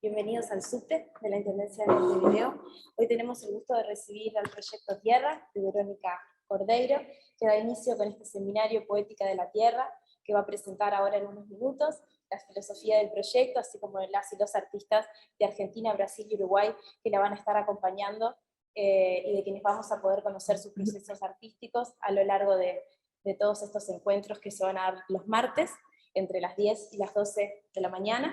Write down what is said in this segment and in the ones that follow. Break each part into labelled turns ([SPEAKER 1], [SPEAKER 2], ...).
[SPEAKER 1] Bienvenidos al subte de la Intendencia de Montevideo. Hoy tenemos el gusto de recibir al proyecto Tierra de Verónica Cordeiro, que da inicio con este seminario Poética de la Tierra, que va a presentar ahora en unos minutos la filosofía del proyecto, así como las y los artistas de Argentina, Brasil y Uruguay que la van a estar acompañando, y de quienes vamos a poder conocer sus procesos artísticos a lo largo de todos estos encuentros que se van a dar los martes, entre las 10 y las 12 de la mañana,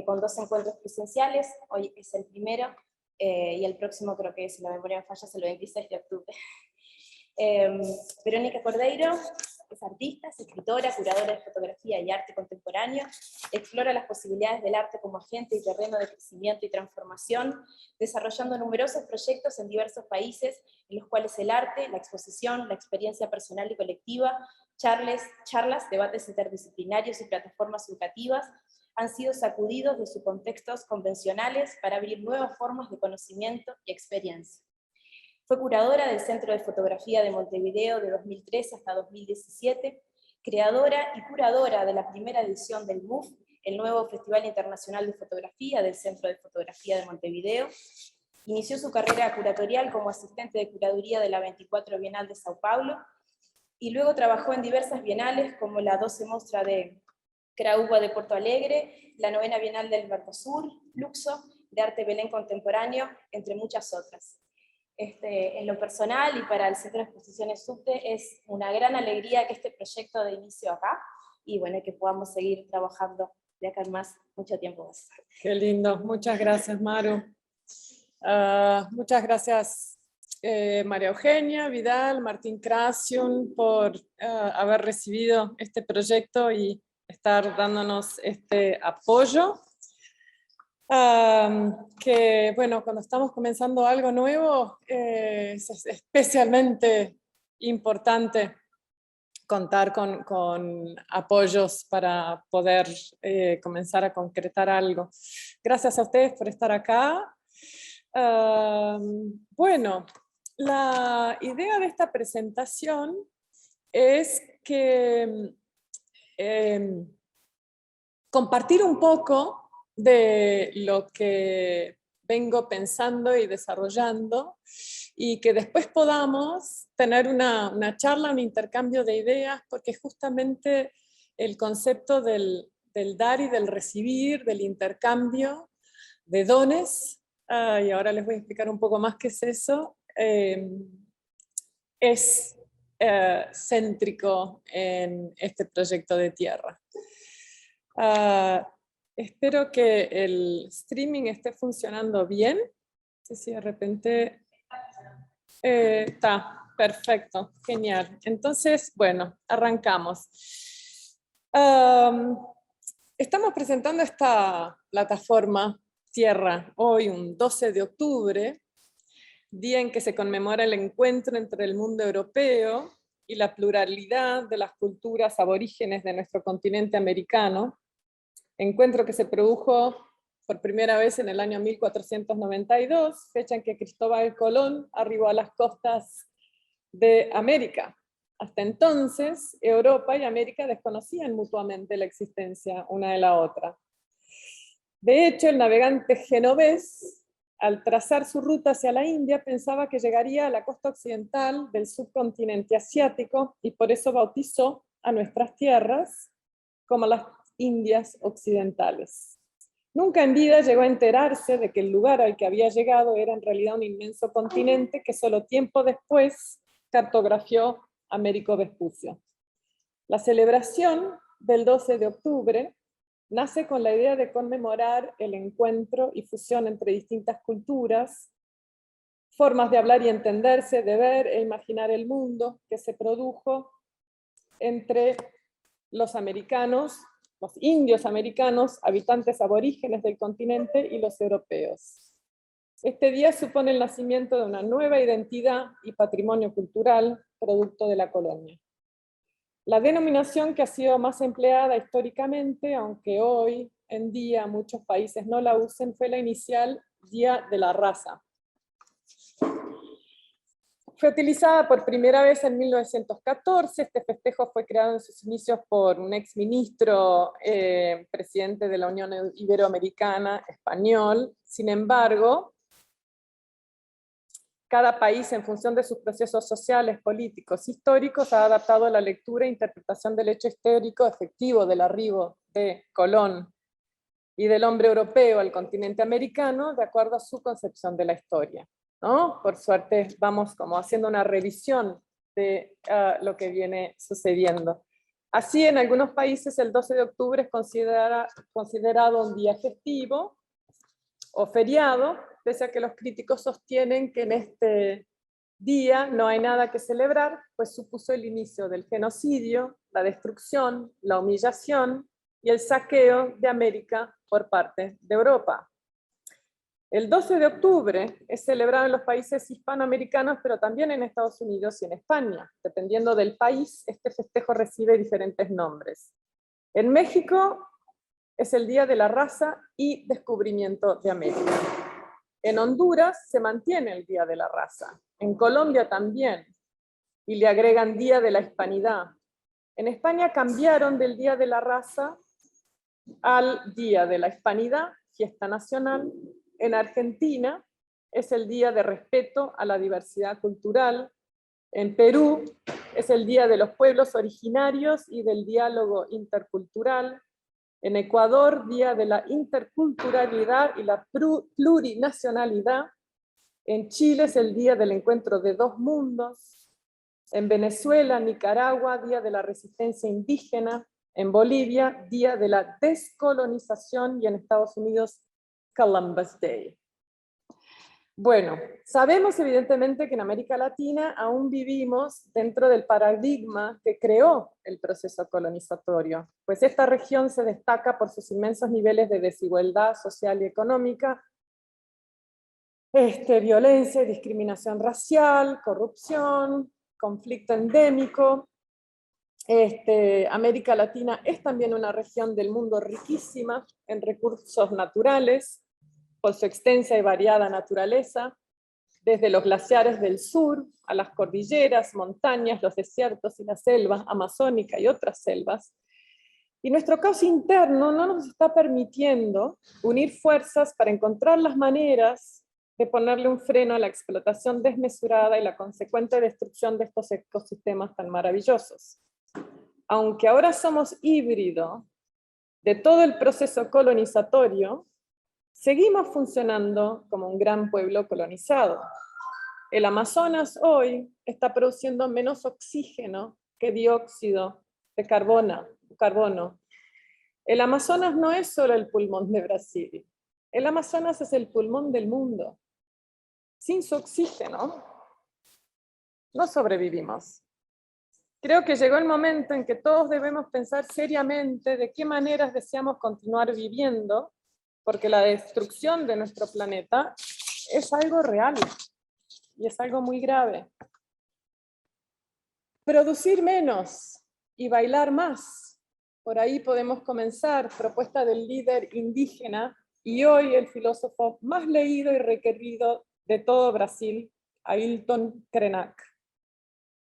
[SPEAKER 1] con 2 encuentros presenciales. Hoy es el primero, y el próximo creo que, si la memoria me falla, es el 26 de octubre. Verónica Cordeiro es artista, es escritora, curadora de fotografía y arte contemporáneo, explora las posibilidades del arte como agente y terreno de crecimiento y transformación, desarrollando numerosos proyectos en diversos países, en los cuales el arte, la exposición, la experiencia personal y colectiva, charlas, debates interdisciplinarios y plataformas educativas han sido sacudidos de sus contextos convencionales para abrir nuevas formas de conocimiento y experiencia. Fue curadora del Centro de Fotografía de Montevideo de 2013 hasta 2017, creadora y curadora de la primera edición del MUF, el nuevo Festival Internacional de Fotografía del Centro de Fotografía de Montevideo. Inició su carrera curatorial como asistente de curaduría de la 24 Bienal de Sao Paulo, y luego trabajó en diversas bienales como la 12 Mostra de Caraúba de Porto Alegre, la 9ª Bienal del Mercosur, Fluxo, de Arte Belén Contemporáneo, entre muchas otras. En lo personal y para el Centro de Exposiciones Subte es una gran alegría que este proyecto dé inicio acá, y bueno, que podamos seguir trabajando de acá en más mucho tiempo más.
[SPEAKER 2] Qué lindo, muchas gracias, Maru. Muchas gracias, María Eugenia Vidal, Martín Krasiun, por haber recibido este proyecto y estar dándonos este apoyo. Que bueno, cuando estamos comenzando algo nuevo, es especialmente importante contar con apoyos para poder comenzar a concretar algo. Gracias a ustedes por estar acá. Bueno, la idea de esta presentación es que compartir un poco de lo que vengo pensando y desarrollando, y que después podamos tener una charla, un intercambio de ideas, porque justamente el concepto del dar y del recibir, del intercambio de dones, y ahora les voy a explicar un poco más qué es eso, es céntrico en este proyecto de Tierra. Espero que el streaming esté funcionando bien. No sé si de repente está perfecto, genial. Entonces, bueno, arrancamos. Estamos presentando esta plataforma Tierra hoy, un 12 de octubre, día en que se conmemora el encuentro entre el mundo europeo y la pluralidad de las culturas aborígenes de nuestro continente americano. Encuentro que se produjo por primera vez en el año 1492, fecha en que Cristóbal Colón arribó a las costas de América. Hasta entonces, Europa y América desconocían mutuamente la existencia una de la otra. De hecho, el navegante genovés, al trazar su ruta hacia la India, pensaba que llegaría a la costa occidental del subcontinente asiático, y por eso bautizó a nuestras tierras como las Indias occidentales. Nunca en vida llegó a enterarse de que el lugar al que había llegado era en realidad un inmenso continente que solo tiempo después cartografió Américo Vespucio. La celebración del 12 de octubre nace con la idea de conmemorar el encuentro y fusión entre distintas culturas, formas de hablar y entenderse, de ver e imaginar el mundo que se produjo entre los americanos, los indios americanos, habitantes aborígenes del continente, y los europeos. Este día supone el nacimiento de una nueva identidad y patrimonio cultural, producto de la colonia. La denominación que ha sido más empleada históricamente, aunque hoy en día muchos países no la usen, fue la inicial Día de la Raza. Fue utilizada por primera vez en 1914, este festejo fue creado en sus inicios por un exministro, presidente de la Unión Iberoamericana, español. Sin embargo, cada país, en función de sus procesos sociales, políticos, históricos, ha adaptado la lectura e interpretación del hecho histórico efectivo del arribo de Colón y del hombre europeo al continente americano, de acuerdo a su concepción de la historia, ¿no? Por suerte vamos como haciendo una revisión de lo que viene sucediendo. Así, en algunos países el 12 de octubre es considerado un día festivo o feriado, pese a que los críticos sostienen que en este día no hay nada que celebrar, pues supuso el inicio del genocidio, la destrucción, la humillación y el saqueo de América por parte de Europa. El 12 de octubre es celebrado en los países hispanoamericanos, pero también en Estados Unidos y en España. Dependiendo del país, este festejo recibe diferentes nombres. En México es el Día de la Raza y Descubrimiento de América. En Honduras se mantiene el Día de la Raza. En Colombia también. Y le agregan Día de la Hispanidad. En España cambiaron del Día de la Raza al Día de la Hispanidad, fiesta nacional. En Argentina es el Día de Respeto a la Diversidad Cultural. En Perú es el Día de los Pueblos Originarios y del Diálogo Intercultural. En Ecuador, Día de la Interculturalidad y la Plurinacionalidad. En Chile es el Día del Encuentro de Dos Mundos. En Venezuela, Nicaragua, Día de la Resistencia Indígena. En Bolivia, Día de la Descolonización, y en Estados Unidos, Columbus Day. Bueno, sabemos evidentemente que en América Latina aún vivimos dentro del paradigma que creó el proceso colonizatorio, pues esta región se destaca por sus inmensos niveles de desigualdad social y económica, violencia y discriminación racial, corrupción, conflicto endémico. América Latina es también una región del mundo riquísima en recursos naturales, por su extensa y variada naturaleza, desde los glaciares del sur a las cordilleras, montañas, los desiertos y la selva amazónica y otras selvas. Y nuestro caos interno no nos está permitiendo unir fuerzas para encontrar las maneras de ponerle un freno a la explotación desmesurada y la consecuente destrucción de estos ecosistemas tan maravillosos. Aunque ahora somos híbrido de todo el proceso colonizatorio, seguimos funcionando como un gran pueblo colonizado. El Amazonas hoy está produciendo menos oxígeno que dióxido de carbono. El Amazonas no es solo el pulmón de Brasil. El Amazonas es el pulmón del mundo. Sin su oxígeno no sobrevivimos. Creo que llegó el momento en que todos debemos pensar seriamente de qué maneras deseamos continuar viviendo, porque la destrucción de nuestro planeta es algo real y es algo muy grave. Producir menos y bailar más. Por ahí podemos comenzar, propuesta del líder indígena y hoy el filósofo más leído y requerido de todo Brasil, Ailton Krenak.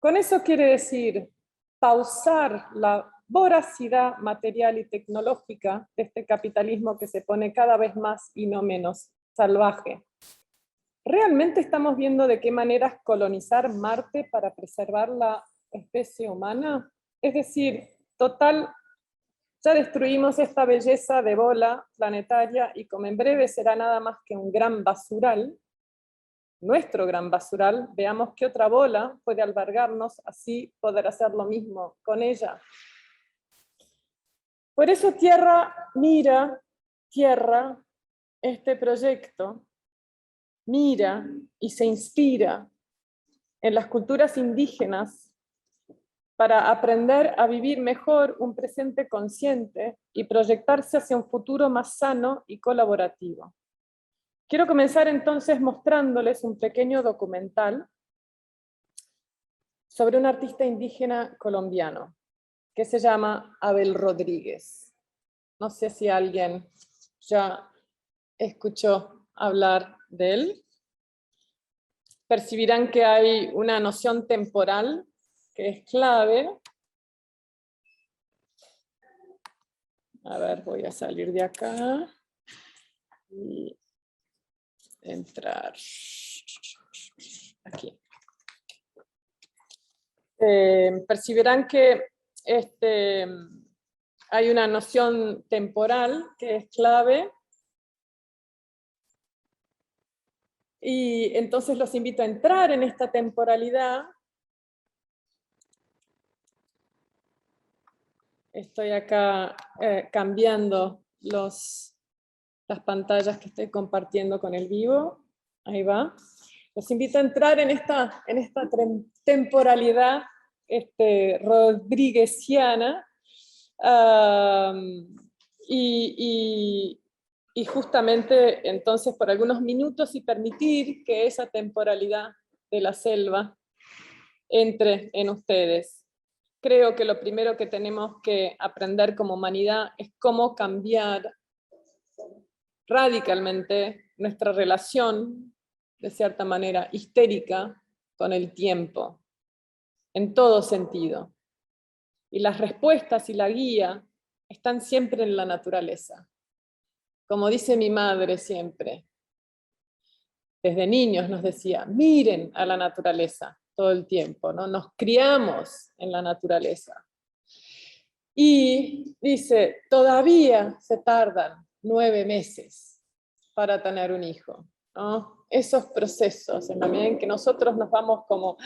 [SPEAKER 2] Con eso quiere decir pausar la voracidad material y tecnológica de este capitalismo que se pone cada vez más y no menos salvaje. ¿Realmente estamos viendo de qué maneras colonizar Marte para preservar la especie humana? Es decir, total, ya destruimos esta belleza de bola planetaria y como en breve será nada más que un gran basural, nuestro gran basural, veamos qué otra bola puede albergarnos, así poder hacer lo mismo con ella. Por eso Tierra mira este proyecto, mira y se inspira en las culturas indígenas para aprender a vivir mejor un presente consciente y proyectarse hacia un futuro más sano y colaborativo. Quiero comenzar entonces mostrándoles un pequeño documental sobre un artista indígena colombiano que se llama Abel Rodríguez. No sé si alguien ya escuchó hablar de él. percibirán que hay una noción temporal que es clave. A ver, voy a salir de acá y entrar aquí. Percibirán que hay una noción temporal que es clave. Y entonces los invito a entrar en esta temporalidad. Estoy acá cambiando las pantallas que estoy compartiendo con el vivo. Ahí va. Los invito a entrar en esta temporalidad rodriguesiana. Y justamente entonces por algunos minutos y permitir que esa temporalidad de la selva entre en ustedes. Creo que lo primero que tenemos que aprender como humanidad es cómo cambiar radicalmente nuestra relación, de cierta manera histérica, con el tiempo, en todo sentido. Y las respuestas y la guía están siempre en la naturaleza. Como dice mi madre siempre, desde niños nos decía, miren a la naturaleza todo el tiempo, ¿no? Nos criamos en la naturaleza. Y dice, todavía se tardan 9 meses para tener un hijo, ¿no? Esos procesos, en la medida en que nosotros nos vamos como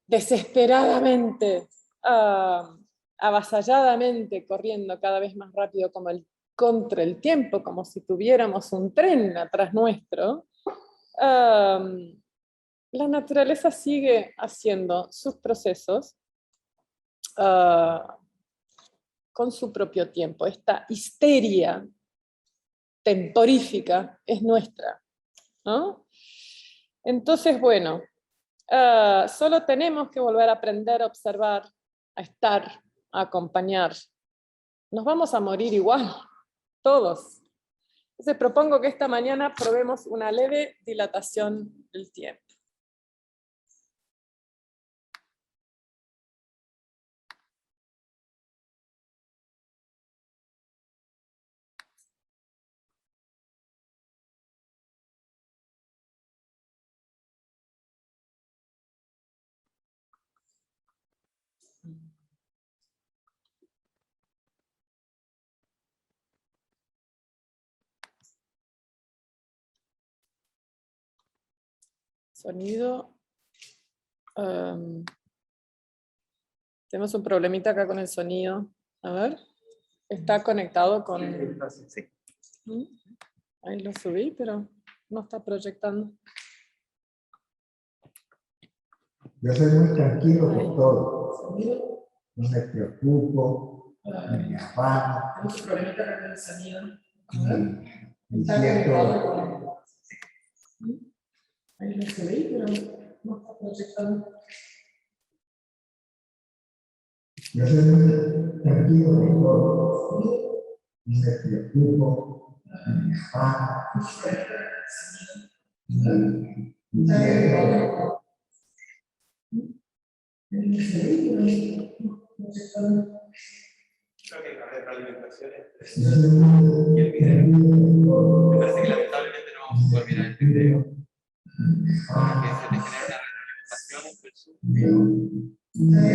[SPEAKER 2] desesperadamente, avasalladamente, corriendo cada vez más rápido como contra el tiempo, como si tuviéramos un tren atrás nuestro, la naturaleza sigue haciendo sus procesos con su propio tiempo. Esta histeria temporífica es nuestra, ¿no? Entonces, bueno, solo tenemos que volver a aprender a observar, a estar, a acompañar. Nos vamos a morir igual, todos. Entonces propongo que esta mañana probemos una leve dilatación del tiempo. Sonido. Tenemos un problemita acá con el sonido. A ver. Está conectado con...
[SPEAKER 3] Sí.
[SPEAKER 2] Ahí lo subí, pero no está proyectando.
[SPEAKER 4] Yo soy muy tranquilo con todo. No me preocupo, no me afano.
[SPEAKER 2] Tenemos un problemita acá con el sonido.
[SPEAKER 4] Me siento.
[SPEAKER 2] Ahí lo subí, pero no está proyectando.
[SPEAKER 4] Yo soy muy tranquilo con todo. No me preocupo, no me afano. Me siento.
[SPEAKER 3] Creo que el café de realimentación es...
[SPEAKER 4] Yo soy muy
[SPEAKER 3] Y el video.
[SPEAKER 4] tranquilo
[SPEAKER 3] Me
[SPEAKER 4] con
[SPEAKER 3] parece que lamentablemente no vamos a poder mirar este video. Porque se te genera una retroalimentación entre el Zoom y el...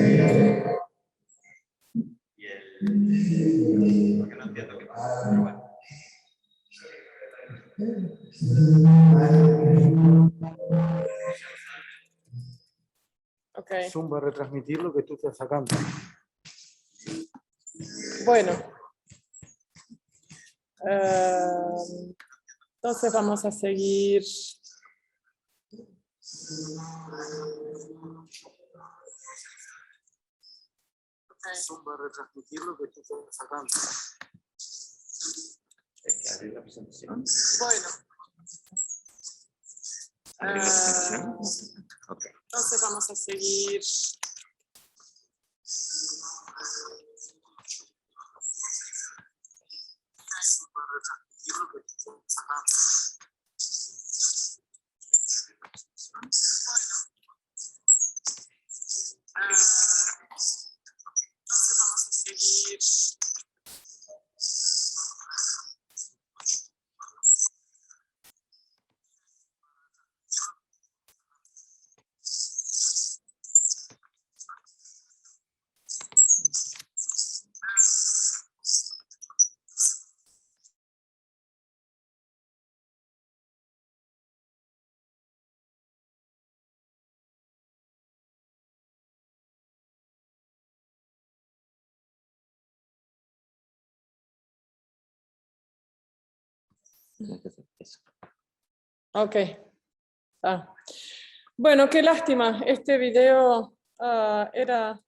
[SPEAKER 3] Porque no entiendo qué pasa, pero bueno.
[SPEAKER 2] Okay.
[SPEAKER 5] Zoom va a retransmitir lo que tú estás sacando.
[SPEAKER 2] Bueno. Entonces vamos a seguir.
[SPEAKER 5] Zoom va a retransmitir lo que tú estás sacando.
[SPEAKER 3] Abrir la presentación.
[SPEAKER 2] Bueno.
[SPEAKER 3] ¿Abrir la presentación? Ok.
[SPEAKER 2] Entonces vamos a seguir.
[SPEAKER 5] Entonces vamos a seguir.
[SPEAKER 2] Ok. Bueno, qué lástima. Este video era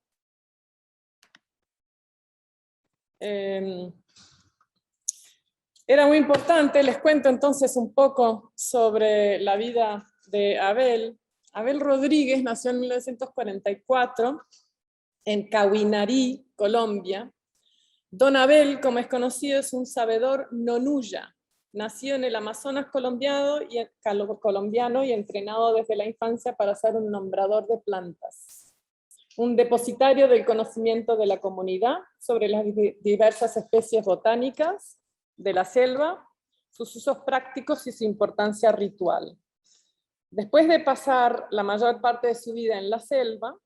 [SPEAKER 2] muy importante. Les cuento entonces un poco sobre la vida de Abel. Abel Rodríguez nació en 1944 en Cahuinarí, Colombia. Don Abel, como es conocido, es un sabedor nonuya. Nació en el Amazonas colombiano y entrenado desde la infancia para ser un nombrador de plantas. Un depositario del conocimiento de la comunidad sobre las diversas especies botánicas de la selva, sus usos prácticos y su importancia ritual. Después de pasar la mayor parte de su vida en la selva,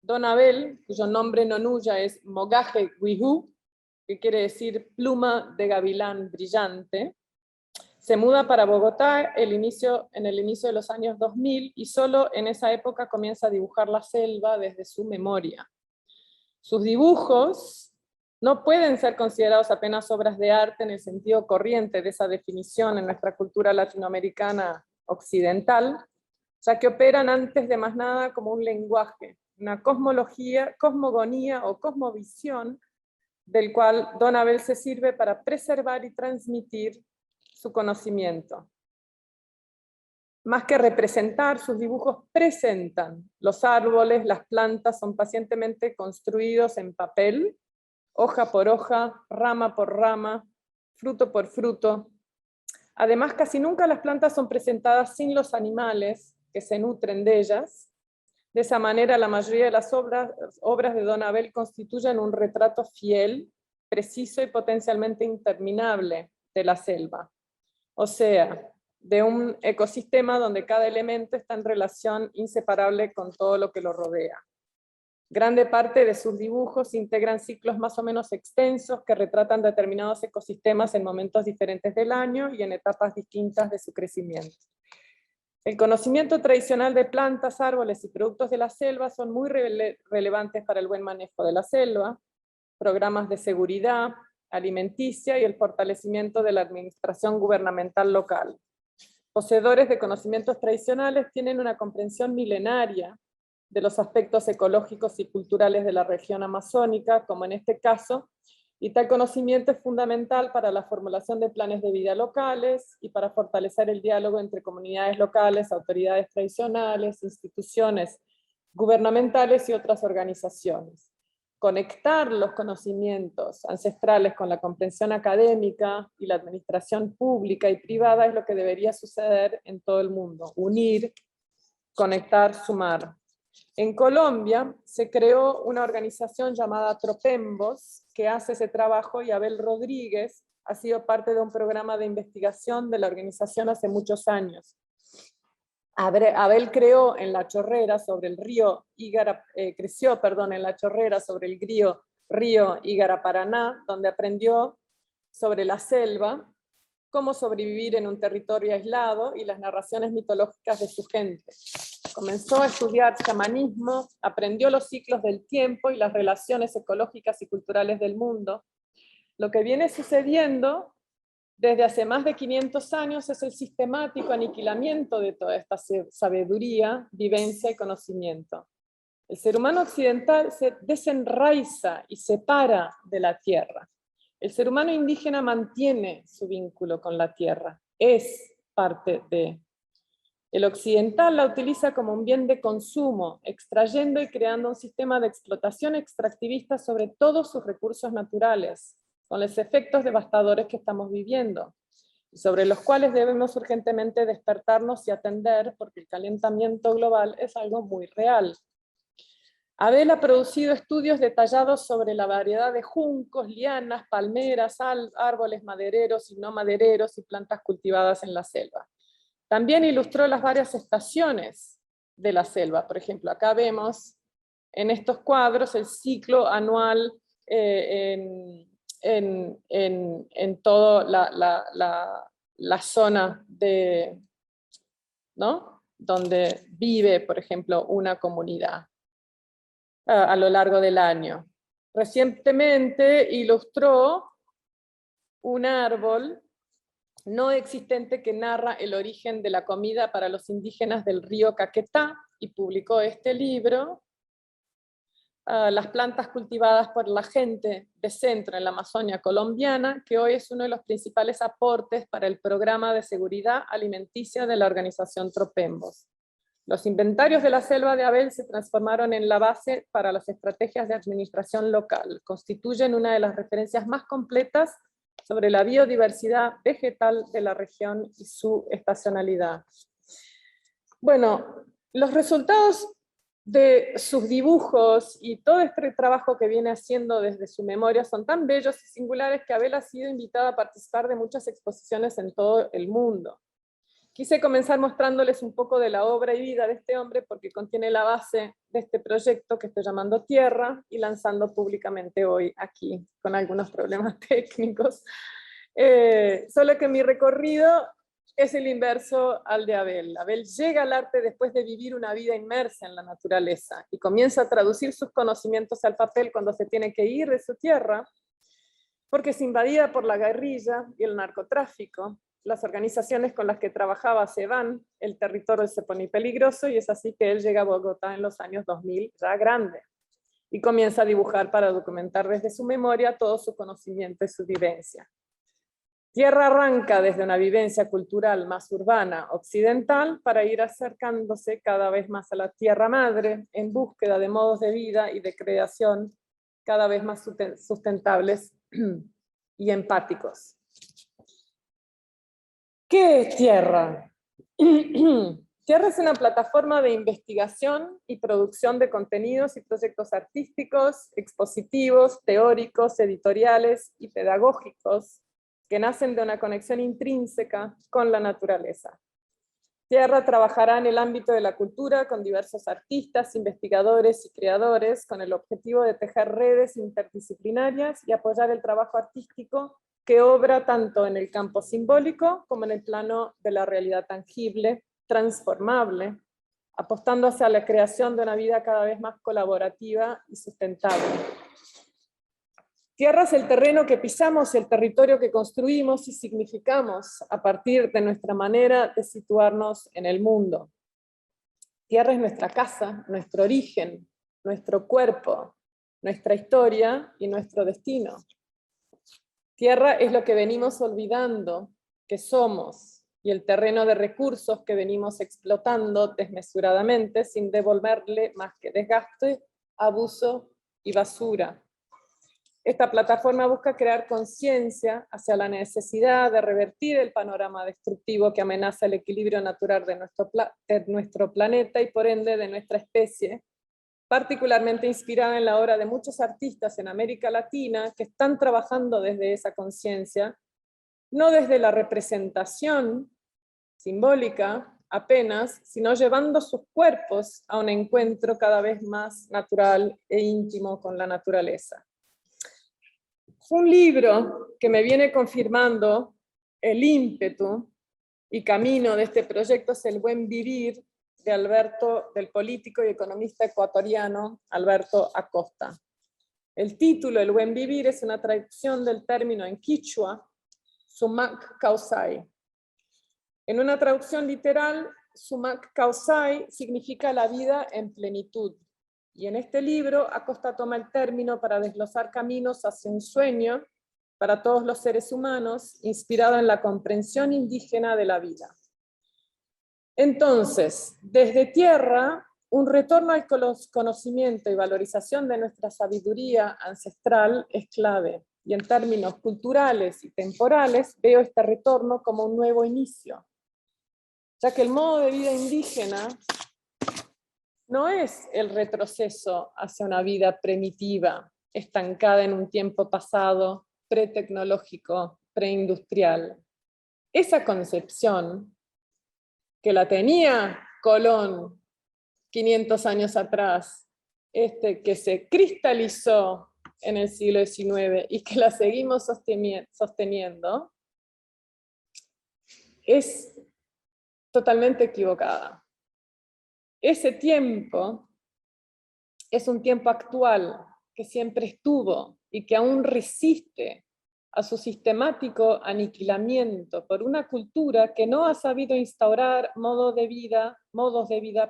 [SPEAKER 2] Don Abel, cuyo nombre nonuya es Mogaje Wihu, que quiere decir pluma de gavilán brillante, se muda para Bogotá en el inicio de los años 2000 y solo en esa época comienza a dibujar la selva desde su memoria. Sus dibujos no pueden ser considerados apenas obras de arte en el sentido corriente de esa definición en nuestra cultura latinoamericana occidental, ya que operan antes de más nada como un lenguaje, una cosmogonía o cosmovisión del cual Don Abel se sirve para preservar y transmitir su conocimiento. Más que representar, sus dibujos presentan. Los árboles, las plantas son pacientemente construidos en papel, hoja por hoja, rama por rama, fruto por fruto. Además, casi nunca las plantas son presentadas sin los animales que se nutren de ellas. De esa manera, la mayoría de las obras de Don Abel constituyen un retrato fiel, preciso y potencialmente interminable de la selva. O sea, de un ecosistema donde cada elemento está en relación inseparable con todo lo que lo rodea. Grande parte de sus dibujos integran ciclos más o menos extensos que retratan determinados ecosistemas en momentos diferentes del año y en etapas distintas de su crecimiento. El conocimiento tradicional de plantas, árboles y productos de la selva son muy relevantes para el buen manejo de la selva, programas de seguridad alimenticia y el fortalecimiento de la administración gubernamental local. Poseedores de conocimientos tradicionales tienen una comprensión milenaria de los aspectos ecológicos y culturales de la región amazónica, como en este caso, y tal conocimiento es fundamental para la formulación de planes de vida locales y para fortalecer el diálogo entre comunidades locales, autoridades tradicionales, instituciones gubernamentales y otras organizaciones. Conectar los conocimientos ancestrales con la comprensión académica y la administración pública y privada es lo que debería suceder en todo el mundo. Unir, conectar, sumar. En Colombia se creó una organización llamada Tropembos que hace ese trabajo y Abel Rodríguez ha sido parte de un programa de investigación de la organización hace muchos años. Abel creció en la chorrera sobre el río Igara-Paraná, donde aprendió sobre la selva, cómo sobrevivir en un territorio aislado y las narraciones mitológicas de su gente. Comenzó a estudiar chamanismo, aprendió los ciclos del tiempo y las relaciones ecológicas y culturales del mundo. Lo que viene sucediendo desde hace más de 500 años es el sistemático aniquilamiento de toda esta sabiduría, vivencia y conocimiento. El ser humano occidental se desenraiza y separa de la tierra. El ser humano indígena mantiene su vínculo con la tierra, es parte de. El occidental la utiliza como un bien de consumo, extrayendo y creando un sistema de explotación extractivista sobre todos sus recursos naturales, con los efectos devastadores que estamos viviendo, y sobre los cuales debemos urgentemente despertarnos y atender, porque el calentamiento global es algo muy real. Abel ha producido estudios detallados sobre la variedad de juncos, lianas, palmeras, árboles madereros y no madereros y plantas cultivadas en la selva. También ilustró las varias estaciones de la selva. Por ejemplo, acá vemos en estos cuadros el ciclo anual en toda la zona de, ¿no?, donde vive, por ejemplo, una comunidad a lo largo del año. Recientemente ilustró un árbol no existente que narra el origen de la comida para los indígenas del río Caquetá, y publicó este libro, Las plantas cultivadas por la gente de centro en la Amazonia colombiana, que hoy es uno de los principales aportes para el programa de seguridad alimenticia de la organización Tropembos. Los inventarios de la selva de Abel se transformaron en la base para las estrategias de administración local. Constituyen una de las referencias más completas sobre la biodiversidad vegetal de la región y su estacionalidad. Bueno, los resultados de sus dibujos y todo este trabajo que viene haciendo desde su memoria son tan bellos y singulares que Abel ha sido invitada a participar de muchas exposiciones en todo el mundo. Quise comenzar mostrándoles un poco de la obra y vida de este hombre porque contiene la base de este proyecto que estoy llamando Tierra y lanzando públicamente hoy aquí, con algunos problemas técnicos. Solo que mi recorrido es el inverso al de Abel. Abel llega al arte después de vivir una vida inmersa en la naturaleza y comienza a traducir sus conocimientos al papel cuando se tiene que ir de su tierra, porque es invadida por la guerrilla y el narcotráfico. Las organizaciones con las que trabajaba se van, el territorio se pone peligroso y es así que él llega a Bogotá en los años 2000, ya grande, y comienza a dibujar para documentar desde su memoria todo su conocimiento y su vivencia. Tierra arranca desde una vivencia cultural más urbana, occidental, para ir acercándose cada vez más a la tierra madre, en búsqueda de modos de vida y de creación cada vez más sustentables y empáticos. ¿Qué es Tierra? Tierra es una plataforma de investigación y producción de contenidos y proyectos artísticos, expositivos, teóricos, editoriales y pedagógicos que nacen de una conexión intrínseca con la naturaleza. Tierra trabajará en el ámbito de la cultura con diversos artistas, investigadores y creadores con el objetivo de tejer redes interdisciplinarias y apoyar el trabajo artístico que obra tanto en el campo simbólico como en el plano de la realidad tangible, transformable, apostando hacia la creación de una vida cada vez más colaborativa y sustentable. Tierra es el terreno que pisamos, el territorio que construimos y significamos a partir de nuestra manera de situarnos en el mundo. Tierra es nuestra casa, nuestro origen, nuestro cuerpo, nuestra historia y nuestro destino. Tierra es lo que venimos olvidando que somos y el terreno de recursos que venimos explotando desmesuradamente sin devolverle más que desgaste, abuso y basura. Esta plataforma busca crear conciencia hacia la necesidad de revertir el panorama destructivo que amenaza el equilibrio natural de nuestro planeta y por ende de nuestra especie, particularmente inspirada en la obra de muchos artistas en América Latina que están trabajando desde esa conciencia, no desde la representación simbólica apenas, sino llevando sus cuerpos a un encuentro cada vez más natural e íntimo con la naturaleza. Un libro que me viene confirmando el ímpetu y camino de este proyecto es El Buen Vivir, del político y economista ecuatoriano Alberto Acosta. El título, El Buen Vivir, es una traducción del término en quichua, Sumac Causay. En una traducción literal, Sumac Causay significa la vida en plenitud. Y en este libro, Acosta toma el término para desglosar caminos hacia un sueño para todos los seres humanos, inspirado en la comprensión indígena de la vida. Entonces, desde Tierra, un retorno al conocimiento y valorización de nuestra sabiduría ancestral es clave. Y en términos culturales y temporales, veo este retorno como un nuevo inicio, ya que el modo de vida indígena no es el retroceso hacia una vida primitiva, estancada en un tiempo pasado, pretecnológico, preindustrial. Esa concepción, que la tenía Colón 500 años atrás, que se cristalizó en el siglo XIX y que la seguimos sosteniendo, es totalmente equivocada. Ese tiempo es un tiempo actual que siempre estuvo y que aún resiste a su sistemático aniquilamiento por una cultura que no ha sabido instaurar modos de vida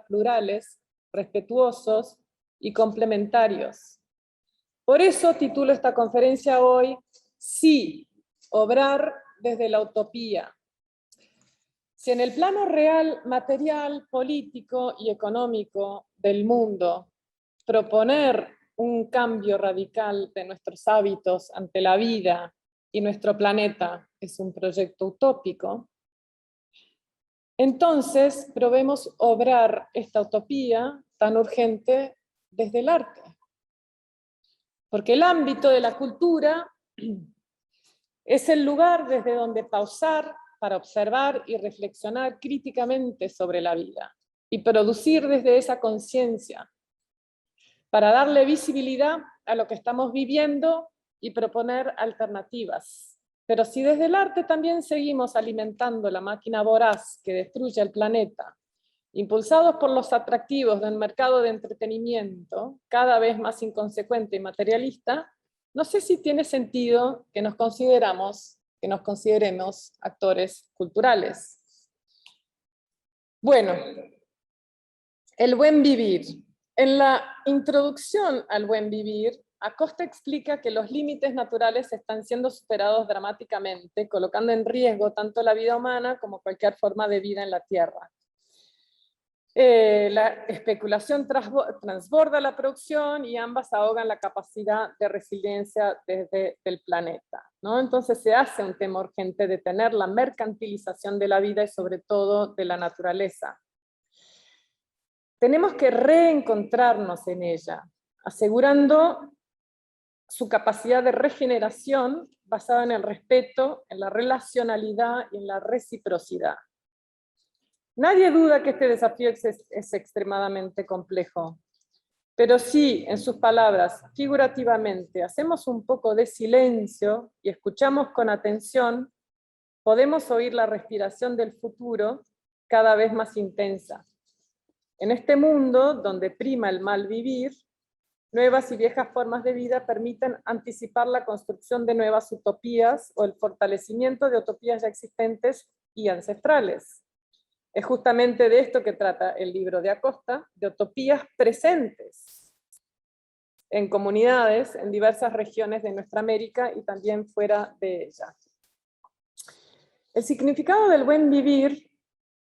[SPEAKER 2] plurales, respetuosos y complementarios. Por eso titulo esta conferencia hoy, Sí, obrar desde la utopía. Si en el plano real, material, político y económico del mundo, proponer un cambio radical de nuestros hábitos ante la vida y nuestro planeta es un proyecto utópico, entonces probemos obrar esta utopía tan urgente desde el arte. Porque el ámbito de la cultura es el lugar desde donde pausar para observar y reflexionar críticamente sobre la vida y producir desde esa conciencia para darle visibilidad a lo que estamos viviendo y proponer alternativas. Pero si desde el arte también seguimos alimentando la máquina voraz que destruye el planeta, impulsados por los atractivos del mercado de entretenimiento, cada vez más inconsecuente y materialista, no sé si tiene sentido que nos consideremos actores culturales. Bueno, el buen vivir. En la introducción al buen vivir, Acosta explica que los límites naturales están siendo superados dramáticamente, colocando en riesgo tanto la vida humana como cualquier forma de vida en la Tierra. La especulación transborda la producción y ambas ahogan la capacidad de resiliencia desde el planeta, ¿no? Entonces se hace un tema urgente de detener la mercantilización de la vida y sobre todo de la naturaleza. Tenemos que reencontrarnos en ella, asegurando su capacidad de regeneración basada en el respeto, en la relacionalidad y en la reciprocidad. Nadie duda que este desafío es extremadamente complejo, pero si, en sus palabras, figurativamente, hacemos un poco de silencio y escuchamos con atención, podemos oír la respiración del futuro cada vez más intensa. En este mundo, donde prima el mal vivir, nuevas y viejas formas de vida permiten anticipar la construcción de nuevas utopías o el fortalecimiento de utopías ya existentes y ancestrales. Es justamente de esto que trata el libro de Acosta, de utopías presentes en comunidades en diversas regiones de nuestra América y también fuera de ella. El significado del buen vivir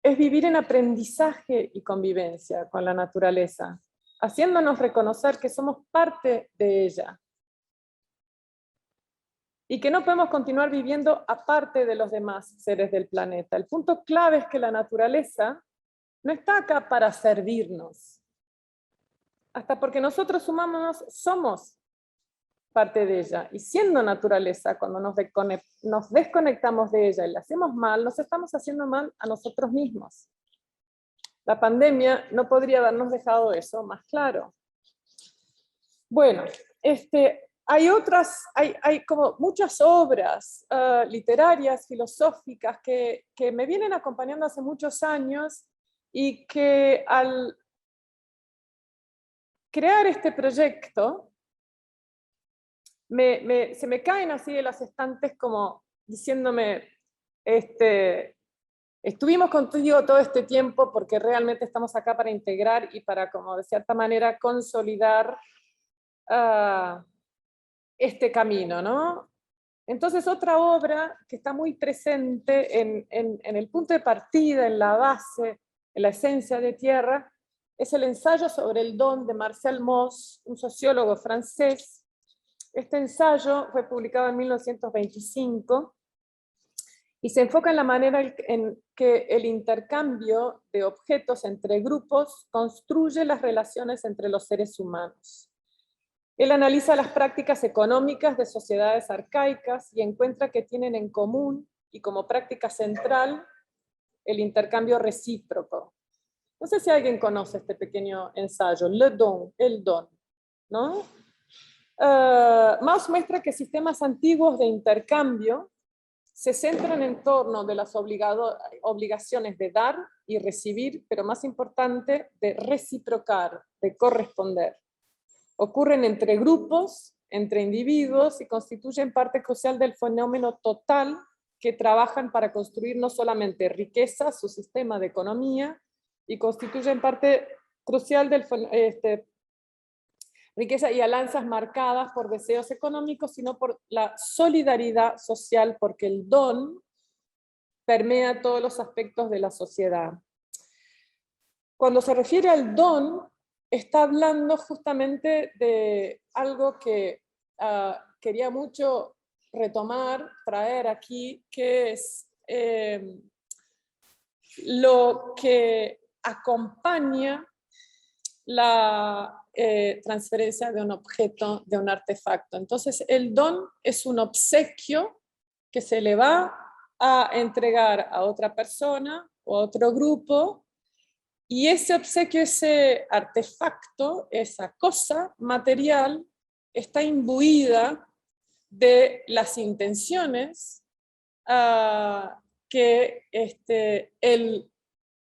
[SPEAKER 2] es vivir en aprendizaje y convivencia con la naturaleza, haciéndonos reconocer que somos parte de ella y que no podemos continuar viviendo aparte de los demás seres del planeta. El punto clave es que la naturaleza no está acá para servirnos, hasta porque nosotros humanos somos parte de ella, y siendo naturaleza, cuando nos desconectamos de ella y la hacemos mal, nos estamos haciendo mal a nosotros mismos. La pandemia no podría habernos dejado eso más claro. Bueno, hay como muchas obras literarias, filosóficas, que me vienen acompañando hace muchos años y que al crear este proyecto se me caen así de las estantes como diciéndome, estuvimos contigo todo este tiempo porque realmente estamos acá para integrar y para, como de cierta manera, consolidar este camino, ¿no? Entonces otra obra que está muy presente en el punto de partida, en la base, en la esencia de Tierra, es el ensayo sobre el don de Marcel Mauss, un sociólogo francés. Este ensayo fue publicado en 1925 y se enfoca en la manera en que el intercambio de objetos entre grupos construye las relaciones entre los seres humanos. Él analiza las prácticas económicas de sociedades arcaicas y encuentra que tienen en común, y como práctica central, el intercambio recíproco. No sé si alguien conoce este pequeño ensayo, Le Don, el don, ¿no? Mauss muestra que sistemas antiguos de intercambio se centran en torno de las obligaciones de dar y recibir, pero más importante, de reciprocar, de corresponder. Ocurren entre grupos, entre individuos y constituyen parte crucial del fenómeno total que trabajan para construir no solamente riqueza, su sistema de economía, y constituyen parte crucial del riqueza y alianzas marcadas por deseos económicos, sino por la solidaridad social, porque el don permea todos los aspectos de la sociedad. Cuando se refiere al don, está hablando justamente de algo que quería mucho retomar, traer aquí, que es lo que acompaña la transferencia de un objeto, de un artefacto. Entonces, el don es un obsequio que se le va a entregar a otra persona o a otro grupo, y ese obsequio, ese artefacto, esa cosa material, está imbuida de las intenciones que el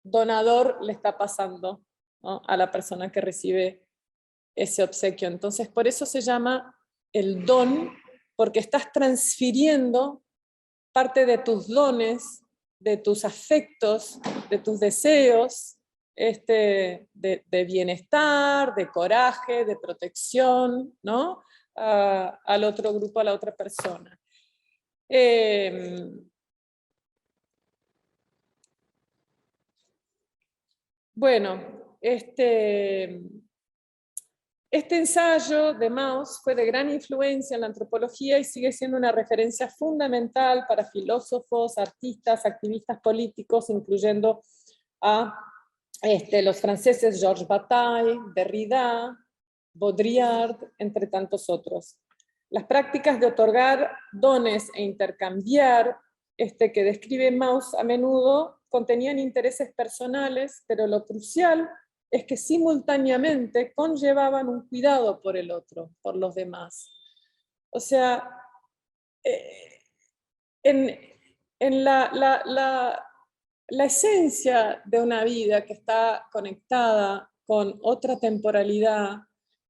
[SPEAKER 2] donador le está pasando, ¿no?, a la persona que recibe ese obsequio. Entonces, por eso se llama el don, porque estás transfiriendo parte de tus dones, de tus afectos, de tus deseos, de bienestar, de coraje, de protección, ¿no?, al otro grupo, a la otra persona. Bueno, este ensayo de Mauss fue de gran influencia en la antropología y sigue siendo una referencia fundamental para filósofos, artistas, activistas políticos, incluyendo a los franceses Georges Bataille, Derrida, Baudrillard, entre tantos otros. Las prácticas de otorgar dones e intercambiar, que describe Mauss a menudo, contenían intereses personales, pero lo crucial es que simultáneamente conllevaban un cuidado por el otro, por los demás. O sea, en la esencia de una vida que está conectada con otra temporalidad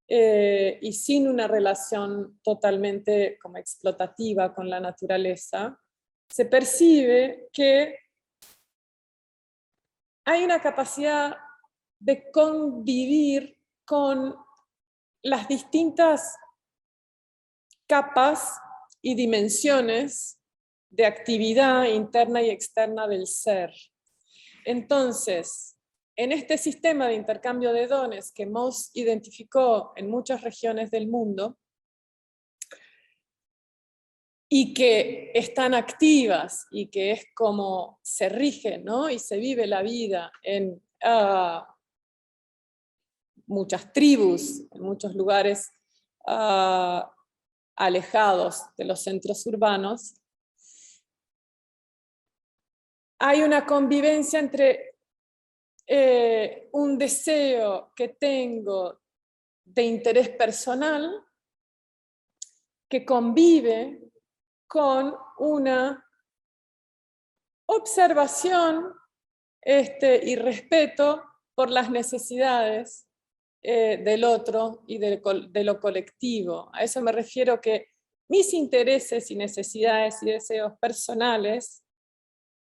[SPEAKER 2] y sin una relación totalmente como explotativa con la naturaleza, se percibe que hay una capacidad de convivir con las distintas capas y dimensiones de actividad interna y externa del ser. Entonces, en este sistema de intercambio de dones que Mauss identificó en muchas regiones del mundo y que están activas y que es como se rige, ¿no?, y se vive la vida en muchas tribus, en muchos lugares alejados de los centros urbanos, hay una convivencia entre un deseo que tengo de interés personal que convive con una observación y respeto por las necesidades del otro y de lo colectivo. A eso me refiero, que mis intereses y necesidades y deseos personales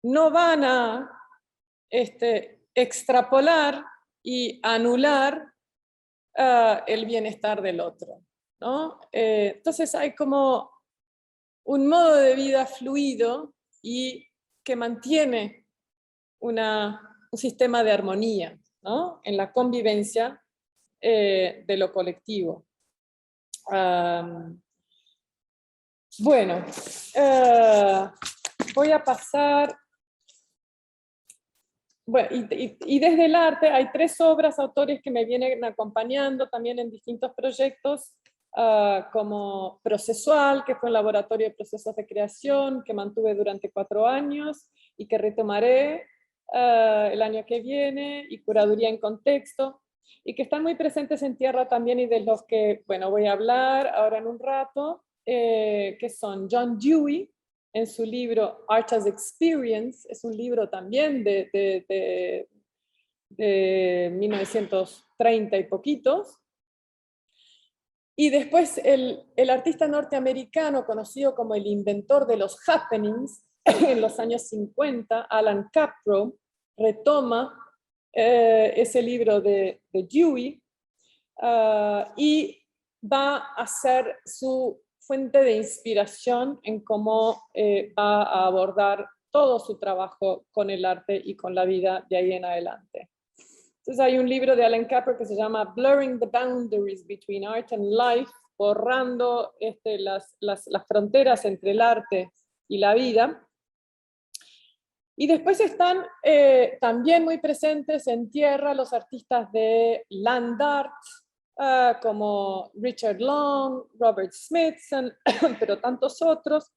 [SPEAKER 2] no van a extrapolar y anular el bienestar del otro, ¿no? Entonces hay como un modo de vida fluido y que mantiene un sistema de armonía, ¿no?, en la convivencia de lo colectivo. Bueno, voy a pasar... Bueno, y desde el arte hay 3 obras, autores que me vienen acompañando también en distintos proyectos, como Procesual, que fue un laboratorio de procesos de creación que mantuve durante 4 años y que retomaré el año que viene, y Curaduría en Contexto, y que están muy presentes en Tierra también, y de los que, bueno, voy a hablar ahora en un rato, que son John Dewey, en su libro Art as Experience, es un libro también de 1930 y poquitos. Y después el artista norteamericano conocido como el inventor de los happenings en los años 50, Alan Capro, retoma ese libro de Dewey y va a ser su fuente de inspiración en cómo va a abordar todo su trabajo con el arte y con la vida de ahí en adelante. Entonces hay un libro de Alan Capro que se llama Blurring the Boundaries Between Art and Life, borrando las fronteras entre el arte y la vida. Y después están también muy presentes en Tierra los artistas de Land Art, como Richard Long, Robert Smithson, pero tantos otros.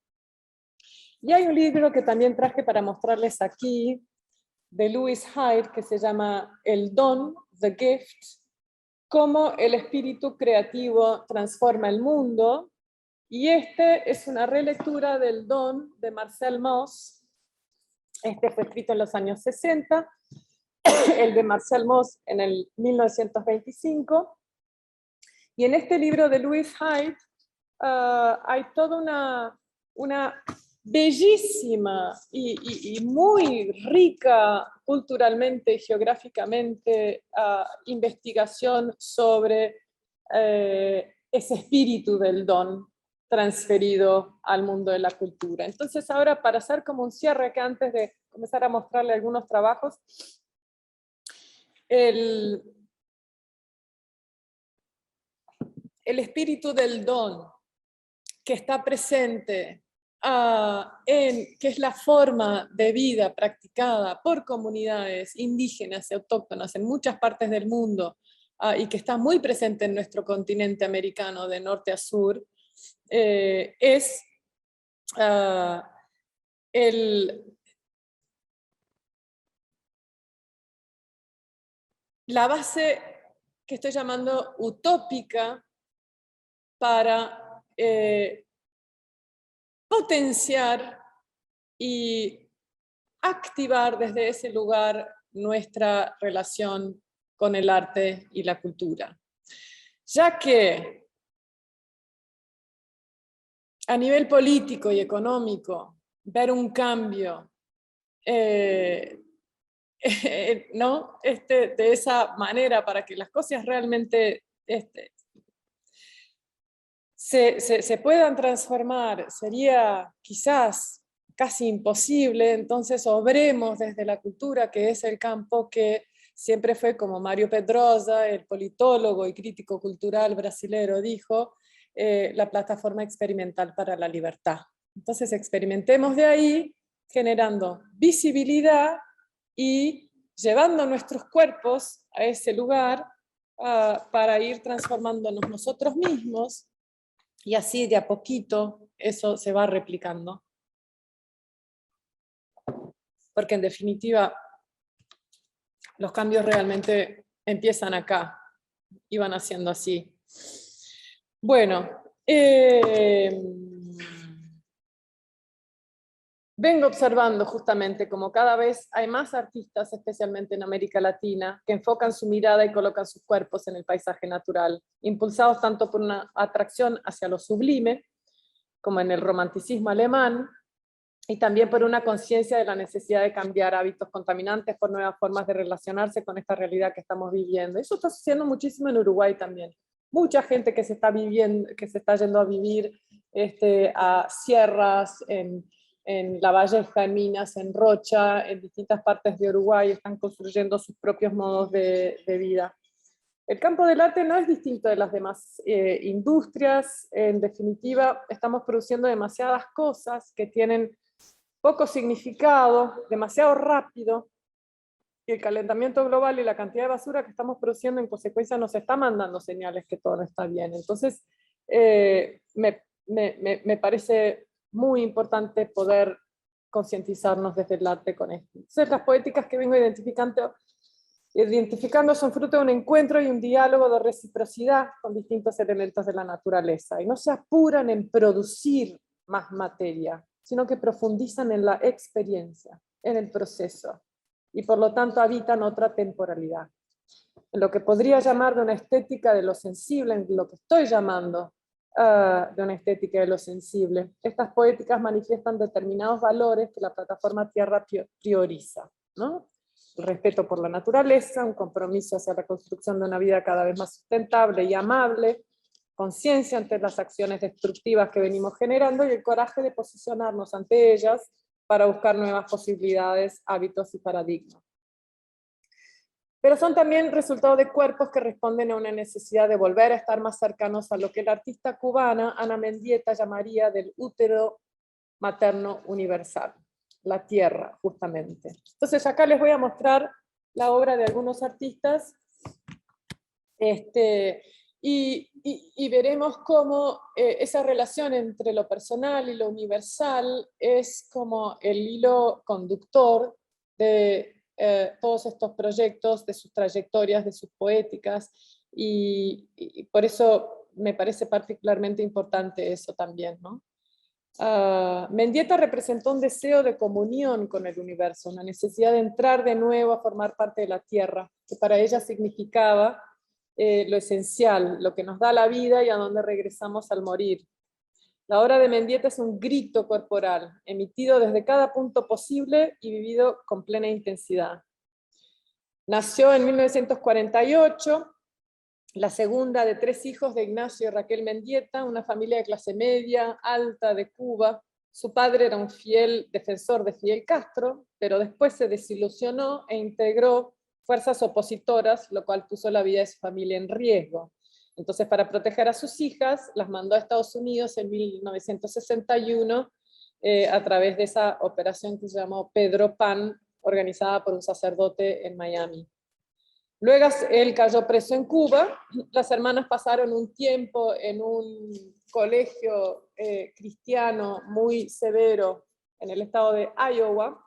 [SPEAKER 2] Y hay un libro que también traje para mostrarles aquí, de Louise Hyde, que se llama El Don, The Gift, cómo el espíritu creativo transforma el mundo. Y este es una relectura del Don de Marcel Mauss. Este fue escrito en los años 60, el de Marcel Mauss en el 1925. Y en este libro de Louise Hyde hay toda una bellísima y muy rica culturalmente y geográficamente investigación sobre ese espíritu del don transferido al mundo de la cultura. Entonces ahora, para hacer como un cierre, que antes de comenzar a mostrarle algunos trabajos, el espíritu del don que está presente que es la forma de vida practicada por comunidades indígenas y autóctonas en muchas partes del mundo, y que está muy presente en nuestro continente americano de norte a sur, es la base que estoy llamando utópica para potenciar y activar desde ese lugar nuestra relación con el arte y la cultura. Ya que a nivel político y económico, ver un cambio ¿no? De esa manera para que las cosas realmente se puedan transformar sería quizás casi imposible. Entonces obremos desde la cultura, que es el campo que siempre fue, como Mário Pedrosa, el politólogo y crítico cultural brasilero, dijo, la plataforma experimental para la libertad. Entonces experimentemos de ahí, generando visibilidad y llevando nuestros cuerpos a ese lugar para ir transformándonos nosotros mismos, y así de a poquito eso se va replicando. Porque en definitiva los cambios realmente empiezan acá y van haciendo así. Bueno, vengo observando justamente como cada vez hay más artistas, especialmente en América Latina, que enfocan su mirada y colocan sus cuerpos en el paisaje natural, impulsados tanto por una atracción hacia lo sublime, como en el romanticismo alemán, y también por una conciencia de la necesidad de cambiar hábitos contaminantes por nuevas formas de relacionarse con esta realidad que estamos viviendo. Eso está sucediendo muchísimo en Uruguay también. Mucha gente que se está yendo a vivir a sierras, en La Valleja, en Minas, en Rocha, en distintas partes de Uruguay, están construyendo sus propios modos de vida. El campo del arte no es distinto de las demás industrias. En definitiva, estamos produciendo demasiadas cosas que tienen poco significado, demasiado rápido, y el calentamiento global y la cantidad de basura que estamos produciendo en consecuencia nos está mandando señales que todo no está bien. Entonces, me parece muy importante poder concientizarnos desde el arte con esto. Entonces, las poéticas que vengo identificando son fruto de un encuentro y un diálogo de reciprocidad con distintos elementos de la naturaleza, y no se apuran en producir más materia, sino que profundizan en la experiencia, en el proceso, y por lo tanto habitan otra temporalidad. En lo que podría llamar de una estética de lo sensible, en lo que estoy llamando de una estética de lo sensible, estas poéticas manifiestan determinados valores que la plataforma Tierra prioriza, ¿no? El respeto por la naturaleza, un compromiso hacia la construcción de una vida cada vez más sustentable y amable, conciencia ante las acciones destructivas que venimos generando y el coraje de posicionarnos ante ellas para buscar nuevas posibilidades, hábitos y paradigmas. Pero son también resultado de cuerpos que responden a una necesidad de volver a estar más cercanos a lo que la artista cubana Ana Mendieta llamaría del útero materno universal, la tierra, justamente. Entonces acá les voy a mostrar la obra de algunos artistas, y veremos cómo esa relación entre lo personal y lo universal es como el hilo conductor de todos estos proyectos, de sus trayectorias, de sus poéticas, y por eso me parece particularmente importante eso también, ¿no? Mendieta representó un deseo de comunión con el universo, una necesidad de entrar de nuevo a formar parte de la tierra, que para ella significaba lo esencial, lo que nos da la vida y a donde regresamos al morir. La obra de Mendieta es un grito corporal, emitido desde cada punto posible y vivido con plena intensidad. Nació en 1948, la segunda de 3 hijos de Ignacio y Raquel Mendieta, una familia de clase media, alta de Cuba. Su padre era un fiel defensor de Fidel Castro, pero después se desilusionó e integró fuerzas opositoras, lo cual puso la vida de su familia en riesgo. Entonces, para proteger a sus hijas, las mandó a Estados Unidos en 1961 a través de esa operación que se llamó Pedro Pan, organizada por un sacerdote en Miami. Luego él cayó preso en Cuba. Las hermanas pasaron un tiempo en un colegio cristiano muy severo en el estado de Iowa.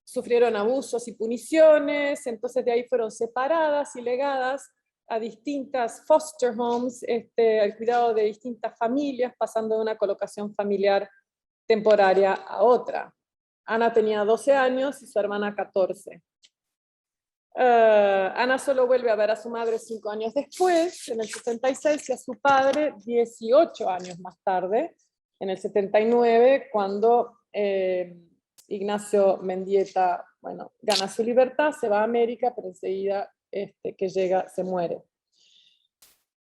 [SPEAKER 2] Sufrieron abusos y puniciones, entonces de ahí fueron separadas y legadas a distintas foster homes, al cuidado de distintas familias, pasando de una colocación familiar temporaria a otra. Ana tenía 12 años y su hermana 14. Ana solo vuelve a ver a su madre 5 años después, en el 66, y a su padre 18 años más tarde, en el 79, cuando Ignacio Mendieta, bueno, gana su libertad, se va a América, pero enseguida que llega se muere.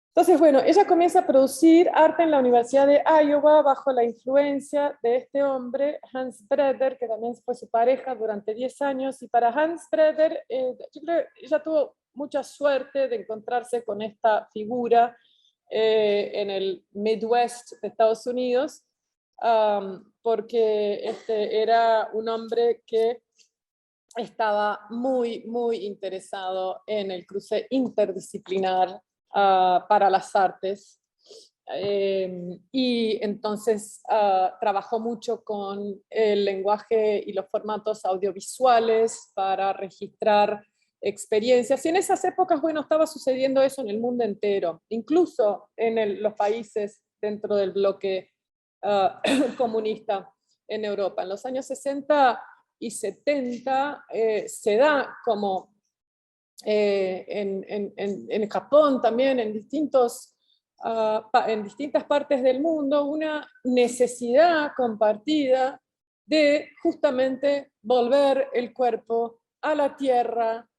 [SPEAKER 2] Entonces, bueno, ella comienza a producir arte en la Universidad de Iowa bajo la influencia de este hombre, Hans Breder, que también fue su pareja durante 10 años, y para Hans Breder, yo creo que ella tuvo mucha suerte de encontrarse con esta figura en el Midwest de Estados Unidos, porque era un hombre que estaba muy, muy interesado en el cruce interdisciplinar para las artes, y entonces trabajó mucho con el lenguaje y los formatos audiovisuales para registrar experiencias, y en esas épocas, bueno, estaba sucediendo eso en el mundo entero, incluso en los países dentro del bloque comunista en Europa. En los años 60 y 70 se da como en Japón también, en distintas partes del mundo, una necesidad compartida de justamente volver el cuerpo a la tierra,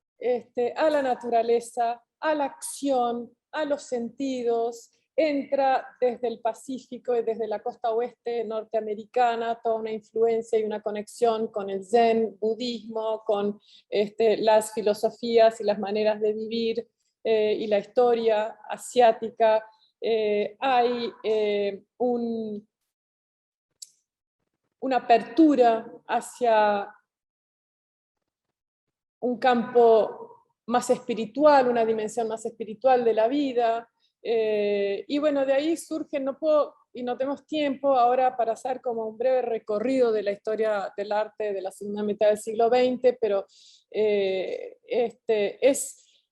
[SPEAKER 2] a la naturaleza, a la acción, a los sentidos. Entra desde el Pacífico y desde la costa oeste norteamericana toda una influencia y una conexión con el Zen, budismo, con las filosofías y las maneras de vivir y la historia asiática. Hay una apertura hacia un campo más espiritual, una dimensión más espiritual de la vida. Y bueno, de ahí surge, no puedo, y no tenemos tiempo ahora para hacer como un breve recorrido de la historia del arte de la segunda mitad del siglo XX, pero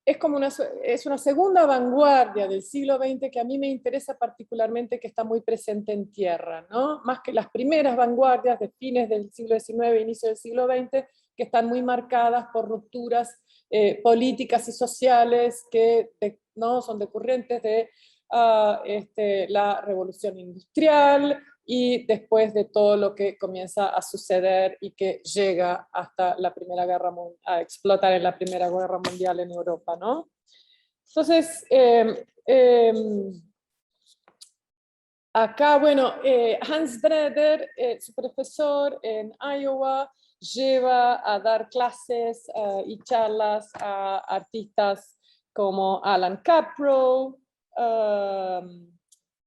[SPEAKER 2] es como es una segunda vanguardia del siglo XX que a mí me interesa particularmente, que está muy presente en tierra, ¿no? Más que las primeras vanguardias de fines del siglo XIX, inicio del siglo XX, que están muy marcadas por rupturas políticas y sociales que ¿no? son decurrentes de la revolución industrial y después de todo lo que comienza a suceder y que llega hasta la Primera Guerra Mundial, a explotar en la Primera Guerra Mundial en Europa, ¿no? Entonces, acá, bueno, Hans Breder, su profesor en Iowa, lleva a dar clases y charlas a artistas como Alan Caprow,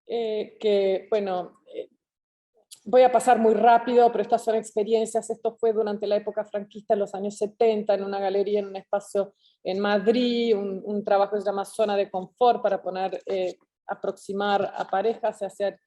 [SPEAKER 2] que, bueno, voy a pasar muy rápido, pero estas son experiencias. Esto fue durante la época franquista, en los años 70, en una galería, en un espacio en Madrid, un trabajo que se llama Zona de Confort, para poner, aproximar a parejas y hacer.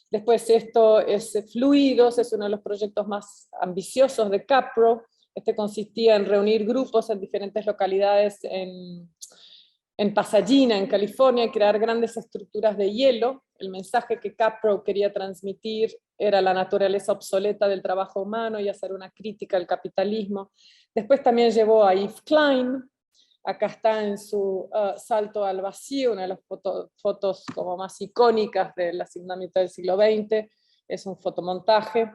[SPEAKER 2] Después esto es Fluidos, es uno de los proyectos más ambiciosos de Caprow. Este consistía en reunir grupos en diferentes localidades en Pasadena, en California, y crear grandes estructuras de hielo. El mensaje que Caprow quería transmitir era la naturaleza obsoleta del trabajo humano y hacer una crítica al capitalismo. Después también llevó a Yves Klein. Acá está en su Salto al vacío, una de las fotos como más icónicas de la segunda mitad del siglo XX. Es un fotomontaje.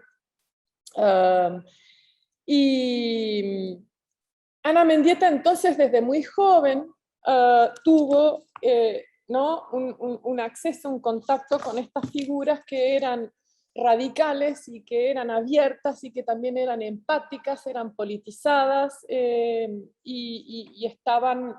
[SPEAKER 2] Y Ana Mendieta entonces, desde muy joven, tuvo ¿no? un acceso, un contacto con estas figuras que eran radicales y que eran abiertas y que también eran empáticas, eran politizadas y estaban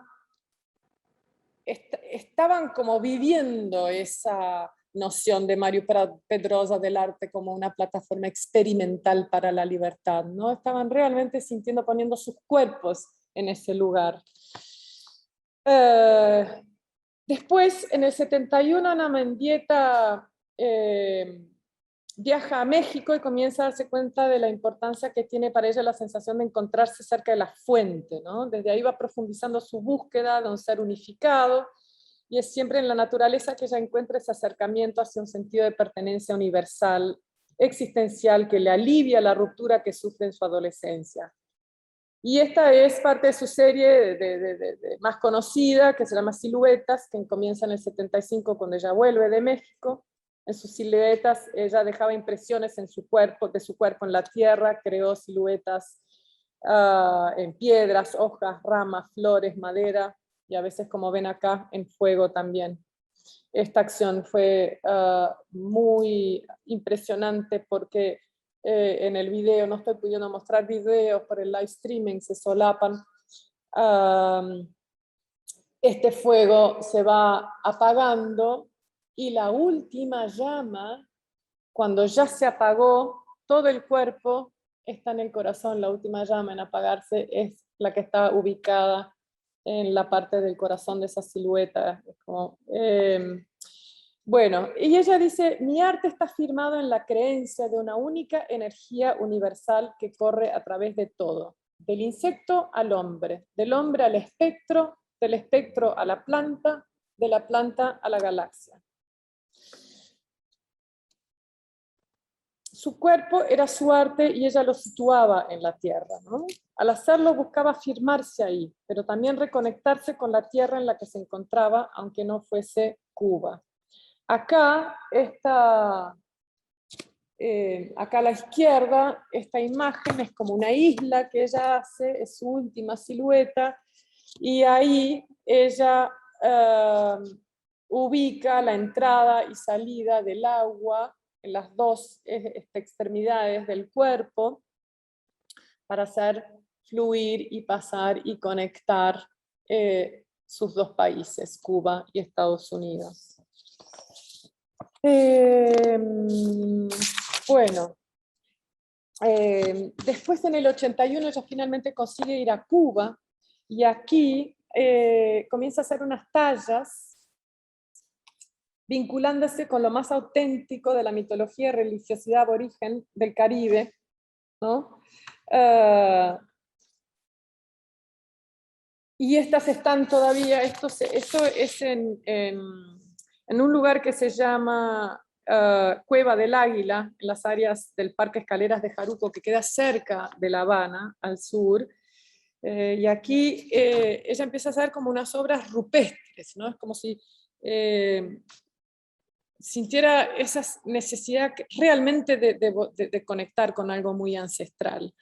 [SPEAKER 2] como viviendo esa noción de Mario Pedrosa del arte como una plataforma experimental para la libertad, ¿no? Estaban realmente sintiendo, poniendo sus cuerpos en ese lugar. Después, en el 71, Ana Mendieta viaja a México y comienza a darse cuenta de la importancia que tiene para ella la sensación de encontrarse cerca de la fuente, ¿no? Desde ahí va profundizando su búsqueda de un ser unificado, y es siempre en la naturaleza que ella encuentra ese acercamiento hacia un sentido de pertenencia universal, existencial, que le alivia la ruptura que sufre en su adolescencia. Y esta es parte de su serie más conocida, que se llama Siluetas, que comienza en el 75 cuando ella vuelve de México. En sus siluetas ella dejaba impresiones en su cuerpo, de su cuerpo en la tierra, creó siluetas en piedras, hojas, ramas, flores, madera, y a veces, como ven acá, en fuego también. Esta acción fue muy impresionante porque en el video, no estoy pudiendo mostrar videos por el live streaming, se solapan. Este fuego se va apagando y la última llama, cuando ya se apagó, todo el cuerpo está en el corazón. La última llama en apagarse es la que está ubicada en la parte del corazón de esa silueta. Es como, bueno, y ella dice, mi arte está firmado en la creencia de una única energía universal que corre a través de todo, del insecto al hombre, del hombre al espectro, del espectro a la planta, de la planta a la galaxia. Su cuerpo era su arte y ella lo situaba en la tierra, ¿no? Al hacerlo buscaba afirmarse ahí, pero también reconectarse con la tierra en la que se encontraba, aunque no fuese Cuba. Acá, acá a la izquierda, esta imagen es como una isla que ella hace, es su última silueta, y ahí ella ubica la entrada y salida del agua en las dos extremidades del cuerpo para hacer fluir y pasar y conectar sus dos países, Cuba y Estados Unidos. Bueno, Después en el 81 ella finalmente consigue ir a Cuba, y aquí comienza a hacer unas tallas vinculándose con lo más auténtico de la mitología y religiosidad aborigen del Caribe, ¿no? Y estas están todavía, esto es en un lugar que se llama Cueva del Águila, en las áreas del Parque Escaleras de Jaruco, que queda cerca de La Habana, al sur. Y aquí ella empieza a hacer como unas obras rupestres, ¿no? Es como si sintiera esa necesidad realmente de conectar con algo muy ancestral.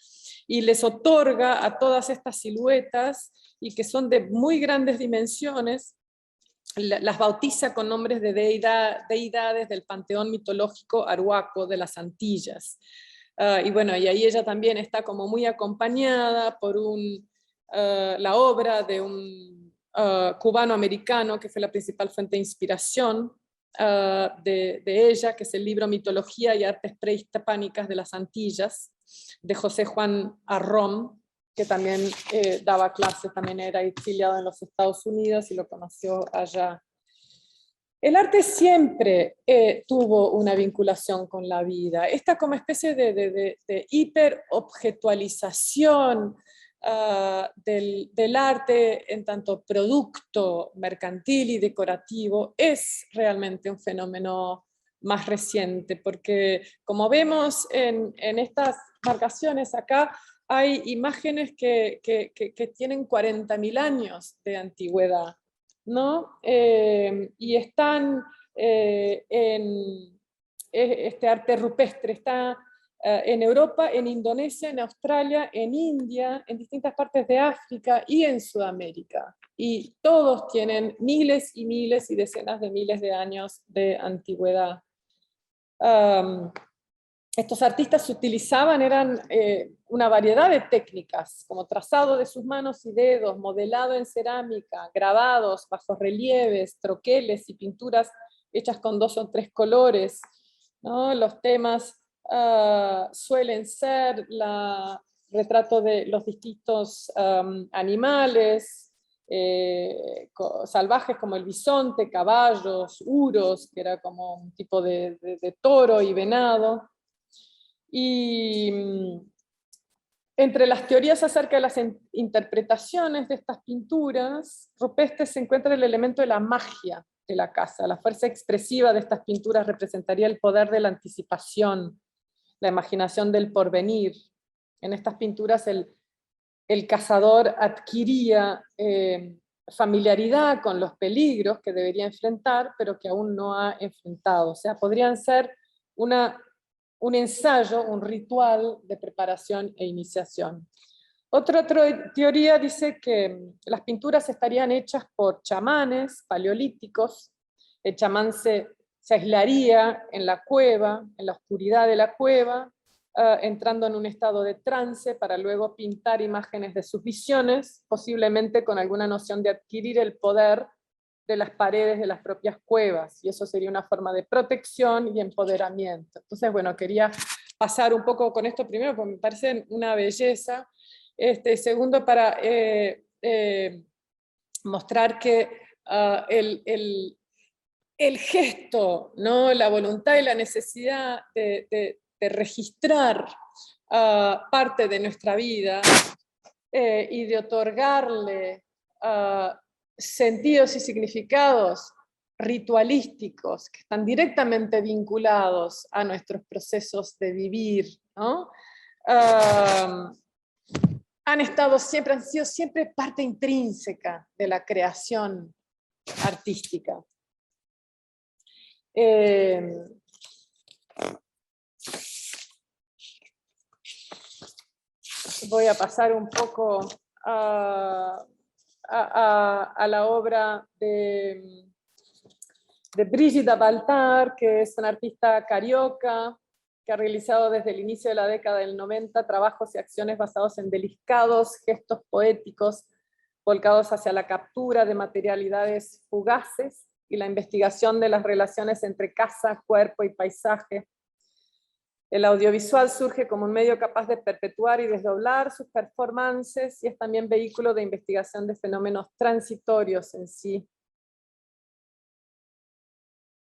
[SPEAKER 2] Y les otorga a todas estas siluetas, y que son de muy grandes dimensiones, las bautiza con nombres de deidades del panteón mitológico arhuaco de las Antillas. Y bueno, y ahí ella también está como muy acompañada por la obra de un cubano-americano, que fue la principal fuente de inspiración de ella, que es el libro Mitología y Artes Prehispánicas de las Antillas, de José Juan Arrón, que también daba clases, también era exiliado en los Estados Unidos y lo conoció allá. El arte siempre tuvo una vinculación con la vida. Esta como especie de hiperobjetualización del arte en tanto producto mercantil y decorativo es realmente un fenómeno más reciente, porque como vemos en estas marcaciones acá, hay imágenes que tienen 40.000 años de antigüedad, ¿no? Y están este arte rupestre está en Europa, en Indonesia, en Australia, en India, en distintas partes de África y en Sudamérica. Y todos tienen miles y miles y decenas de miles de años de antigüedad. Estos artistas utilizaban una variedad de técnicas, como trazado de sus manos y dedos, modelado en cerámica, grabados, bajorrelieves, troqueles y pinturas hechas con 2 o 3 colores, ¿no? Los temas suelen ser retrato de los distintos animales, salvajes como el bisonte, caballos, uros, que era como un tipo de toro y venado. Y entre las teorías acerca de las interpretaciones de estas pinturas rupestres se encuentra el elemento de la magia de la casa. La fuerza expresiva de estas pinturas representaría el poder de la anticipación, la imaginación del porvenir. En estas pinturas el cazador adquiría familiaridad con los peligros que debería enfrentar, pero que aún no ha enfrentado. O sea, podrían ser un ensayo, un ritual de preparación e iniciación. Otra teoría dice que las pinturas estarían hechas por chamanes paleolíticos. El chamán se aislaría en la cueva, en la oscuridad de la cueva, entrando en un estado de trance para luego pintar imágenes de sus visiones, posiblemente con alguna noción de adquirir el poder de las paredes de las propias cuevas, y eso sería una forma de protección y empoderamiento. Entonces, bueno, quería pasar un poco con esto primero, porque me parece una belleza. Segundo, para mostrar que el gesto, ¿no? La voluntad y la necesidad de registrar parte de nuestra vida y de otorgarle sentidos y significados ritualísticos que están directamente vinculados a nuestros procesos de vivir, ¿no? Han sido siempre parte intrínseca de la creación artística. Voy a pasar un poco a la obra de Brígida Baltar, que es una artista carioca, que ha realizado desde el inicio de la década del 90 trabajos y acciones basados en delicados gestos poéticos, volcados hacia la captura de materialidades fugaces y la investigación de las relaciones entre casa, cuerpo y paisaje. El audiovisual surge como un medio capaz de perpetuar y desdoblar sus performances y es también vehículo de investigación de fenómenos transitorios en sí.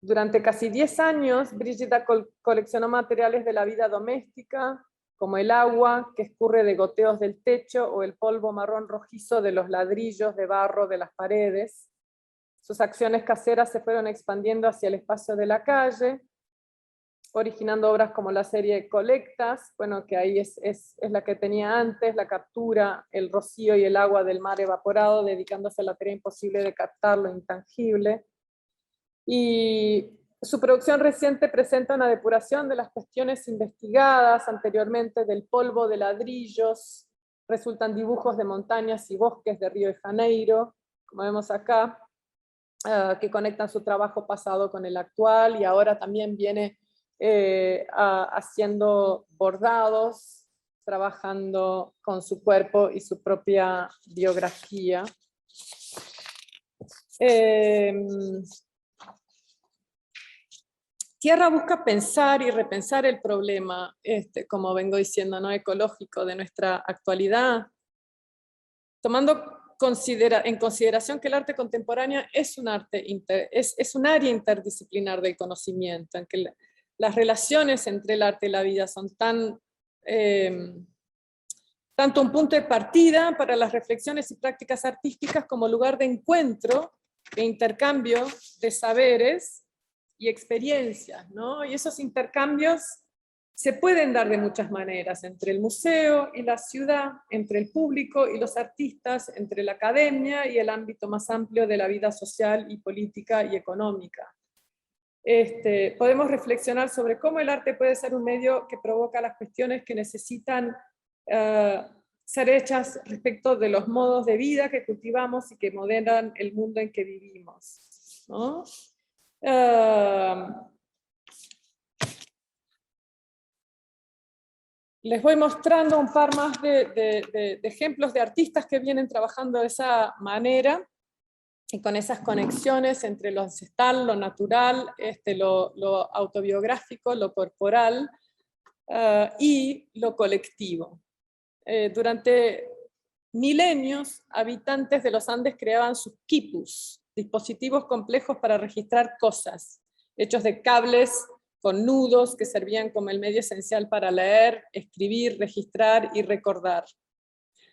[SPEAKER 2] Durante casi 10 años, Brígida coleccionó materiales de la vida doméstica, como el agua que escurre de goteos del techo o el polvo marrón rojizo de los ladrillos de barro de las paredes. Sus acciones caseras se fueron expandiendo hacia el espacio de la calle, originando obras como la serie Colectas, bueno, que ahí es la que tenía antes, la captura, el rocío y el agua del mar evaporado, dedicándose a la tarea imposible de captar lo intangible. Y su producción reciente presenta una depuración de las cuestiones investigadas anteriormente del polvo de ladrillos, resultan dibujos de montañas y bosques de Río de Janeiro, como vemos acá, que conectan su trabajo pasado con el actual, y ahora también viene haciendo bordados, trabajando con su cuerpo y su propia biografía. Tierra busca pensar y repensar el problema, como vengo diciendo, ¿no? Ecológico de nuestra actualidad, tomando en consideración que el arte contemporáneo es un área interdisciplinar del conocimiento, en que las relaciones entre el arte y la vida son tanto un punto de partida para las reflexiones y prácticas artísticas como lugar de encuentro e intercambio de saberes y experiencias, ¿no? Y esos intercambios se pueden dar de muchas maneras, entre el museo y la ciudad, entre el público y los artistas, entre la academia y el ámbito más amplio de la vida social y política y económica. Podemos reflexionar sobre cómo el arte puede ser un medio que provoca las cuestiones que necesitan ser hechas respecto de los modos de vida que cultivamos y que modelan el mundo en que vivimos, ¿no? Les voy mostrando un par más de ejemplos de artistas que vienen trabajando de esa manera y con esas conexiones entre lo ancestral, lo natural, lo autobiográfico, lo corporal y lo colectivo. Durante milenios, habitantes de los Andes creaban sus quipus, dispositivos complejos para registrar cosas, hechos de cables con nudos que servían como el medio esencial para leer, escribir, registrar y recordar.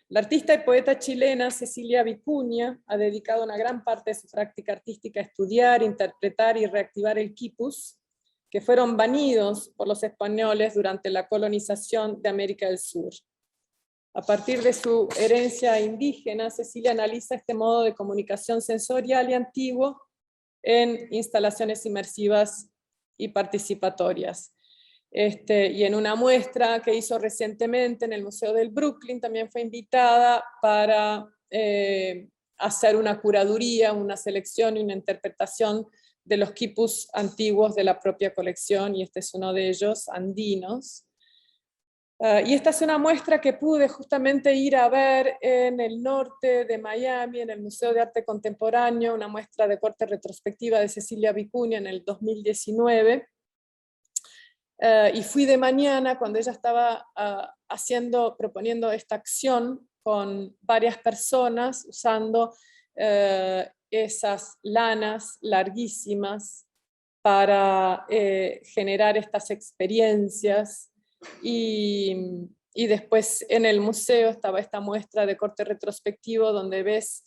[SPEAKER 2] La artista y poeta chilena Cecilia Vicuña ha dedicado una gran parte de su práctica artística a estudiar, interpretar y reactivar el quipus, que fueron banidos por los españoles durante la colonización de América del Sur. A partir de su herencia indígena, Cecilia analiza este modo de comunicación sensorial y antiguo en instalaciones inmersivas y participatorias. Y en una muestra que hizo recientemente en el Museo del Brooklyn, también fue invitada para hacer una curaduría, una selección y una interpretación de los quipus antiguos de la propia colección, y este es uno de ellos, andinos. Y esta es una muestra que pude justamente ir a ver en el norte de Miami, en el Museo de Arte Contemporáneo, una muestra de corte retrospectiva de Cecilia Vicuña en el 2019. Y fui de mañana cuando ella estaba proponiendo esta acción con varias personas, usando esas lanas larguísimas para generar estas experiencias. Y después en el museo estaba esta muestra de corte retrospectivo donde ves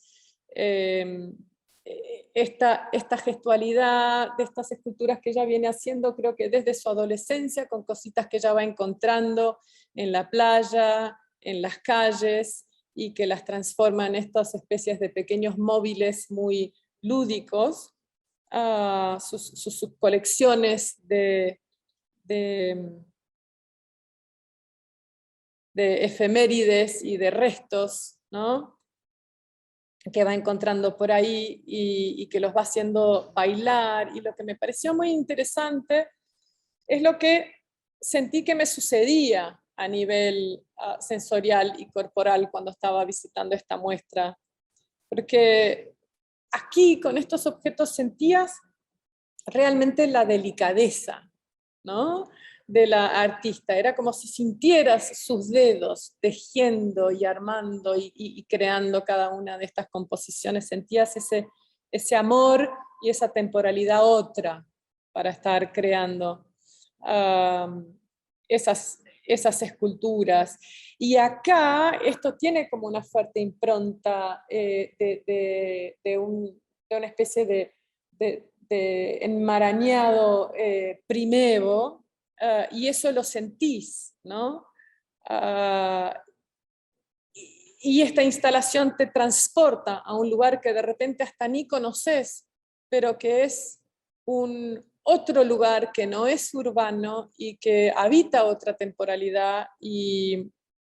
[SPEAKER 2] esta gestualidad de estas esculturas que ella viene haciendo, creo que desde su adolescencia, con cositas que ella va encontrando en la playa, en las calles, y que las transforma en estas especies de pequeños móviles muy lúdicos, sus colecciones de efemérides y de restos, ¿no?, que va encontrando por ahí y que los va haciendo bailar. Y lo que me pareció muy interesante es lo que sentí que me sucedía a nivel sensorial y corporal cuando estaba visitando esta muestra. Porque aquí, con estos objetos, sentías realmente la delicadeza, ¿no? de la artista, era como si sintieras sus dedos tejiendo y armando y creando cada una de estas composiciones, sentías ese amor y esa temporalidad otra para estar creando esas esculturas. Y acá esto tiene como una fuerte impronta de una especie de enmarañado primevo, y eso lo sentís, ¿no? Y esta instalación te transporta a un lugar que de repente hasta ni conoces, pero que es otro lugar que no es urbano y que habita otra temporalidad, y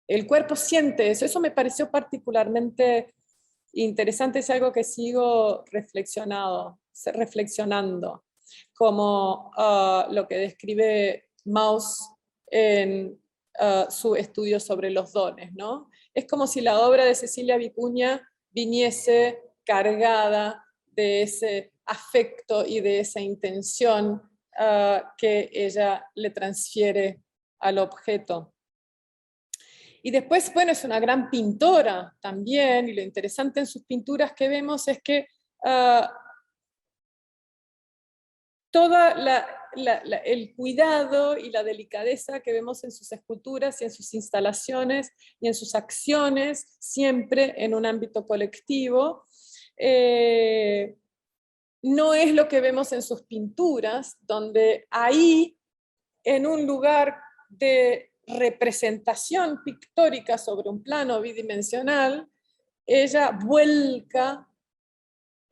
[SPEAKER 2] el cuerpo siente eso. Eso me pareció particularmente interesante, es algo que sigo reflexionando, como lo que describe Mauss en su estudio sobre los dones, ¿no? Es como si la obra de Cecilia Vicuña viniese cargada de ese afecto y de esa intención que ella le transfiere al objeto. Y después, bueno, es una gran pintora también, y lo interesante en sus pinturas que vemos es que el cuidado y la delicadeza que vemos en sus esculturas y en sus instalaciones y en sus acciones, siempre en un ámbito colectivo, no es lo que vemos en sus pinturas, donde ahí, en un lugar de representación pictórica sobre un plano bidimensional, ella vuelca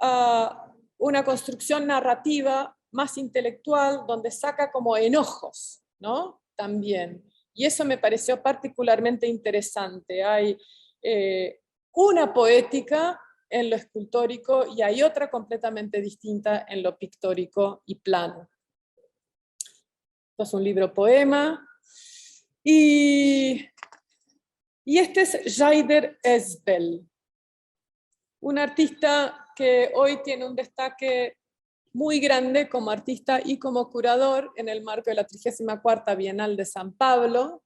[SPEAKER 2] a una construcción narrativa más intelectual, donde saca como enojos, ¿no? También. Y eso me pareció particularmente interesante. Hay una poética en lo escultórico y hay otra completamente distinta en lo pictórico y plano. Esto es un libro poema. Y este es Jaider Ezbel, un artista que hoy tiene un destaque muy grande como artista y como curador en el marco de la 34ª Bienal de San Pablo,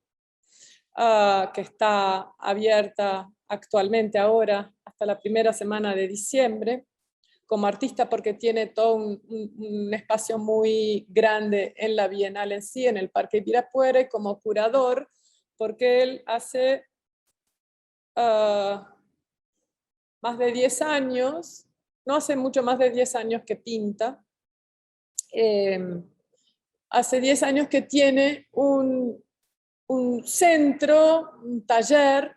[SPEAKER 2] que está abierta actualmente ahora hasta la primera semana de diciembre, como artista porque tiene todo un espacio muy grande en la Bienal en sí, en el Parque Ibirapuera, y como curador porque él hace más de 10 años, no hace mucho más de 10 años que pinta, hace 10 años que tiene un centro, un taller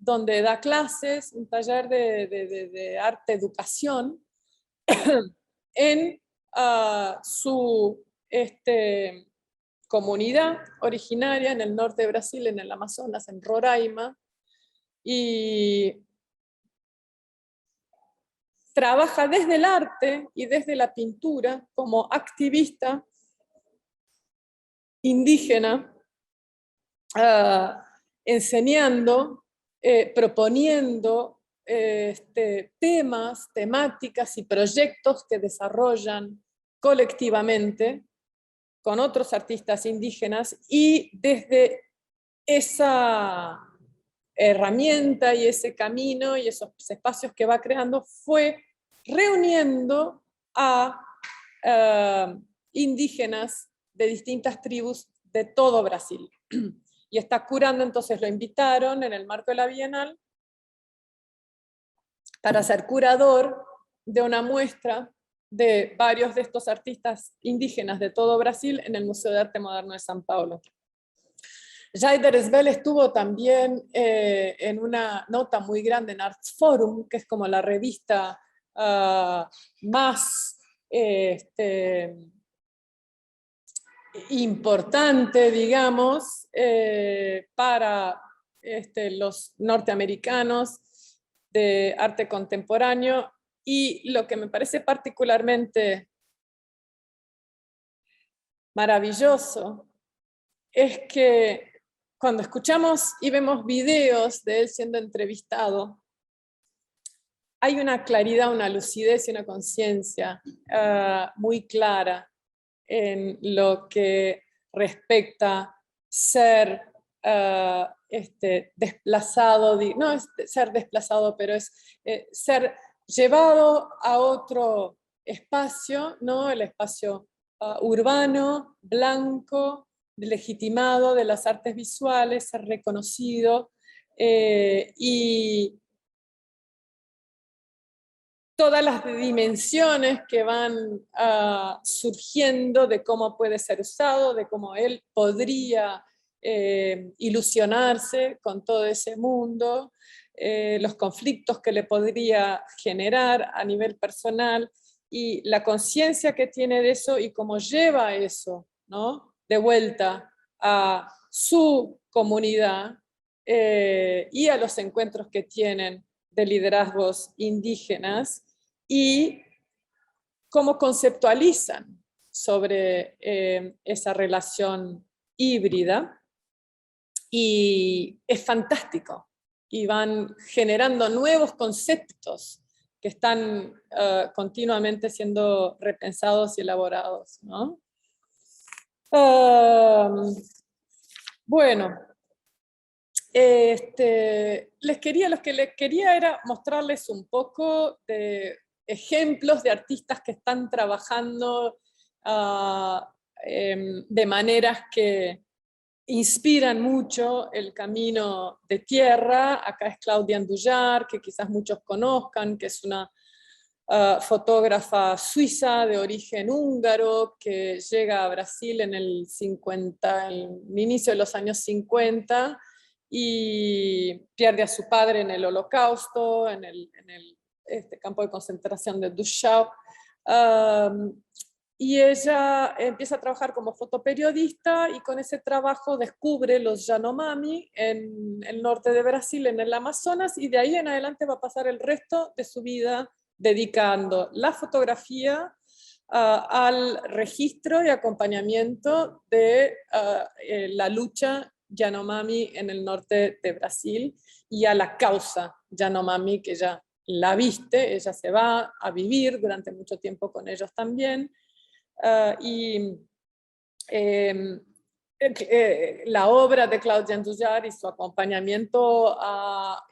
[SPEAKER 2] donde da clases, un taller de arte educación en su comunidad originaria en el norte de Brasil, en el Amazonas, en Roraima, y trabaja desde el arte y desde la pintura como activista indígena, enseñando, proponiendo temas, temáticas y proyectos que desarrollan colectivamente con otros artistas indígenas, y desde esa herramienta y ese camino y esos espacios que va creando fue reuniendo a indígenas de distintas tribus de todo Brasil. Y está curando, entonces lo invitaron en el marco de la Bienal para ser curador de una muestra de varios de estos artistas indígenas de todo Brasil en el Museo de Arte Moderno de San Paulo. Jaider Ezbel estuvo también en una nota muy grande en Arts Forum, que es como la revista más importante, digamos, para los norteamericanos de arte contemporáneo. Y lo que me parece particularmente maravilloso es que cuando escuchamos y vemos videos de él siendo entrevistado, hay una claridad, una lucidez y una conciencia muy clara en lo que respecta ser desplazado, no es ser desplazado, pero es ser llevado a otro espacio, ¿no? El espacio urbano, blanco, legitimado de las artes visuales, ser reconocido, y todas las dimensiones que van surgiendo de cómo puede ser usado, de cómo él podría ilusionarse con todo ese mundo, los conflictos que le podría generar a nivel personal y la conciencia que tiene de eso y cómo lleva eso, ¿no? De vuelta a su comunidad y a los encuentros que tienen de liderazgos indígenas y cómo conceptualizan sobre esa relación híbrida. Y es fantástico. Y van generando nuevos conceptos que están continuamente siendo repensados y elaborados, ¿no? Bueno, lo que les quería era mostrarles un poco de ejemplos de artistas que están trabajando de maneras que inspiran mucho el camino de tierra. Acá es Claudia Andújar, que quizás muchos conozcan, que es una fotógrafa suiza de origen húngaro que llega a Brasil en el inicio de los años 50 y pierde a su padre en el Holocausto, en el campo de concentración de Dachau. Y ella empieza a trabajar como fotoperiodista y con ese trabajo descubre los Yanomami en el norte de Brasil, en el Amazonas, y de ahí en adelante va a pasar el resto de su vida dedicando la fotografía al registro y acompañamiento de la lucha Yanomami en el norte de Brasil y a la causa Yanomami, que ella la viste, ella se va a vivir durante mucho tiempo con ellos también. La obra de Claudia Andújar y su acompañamiento ha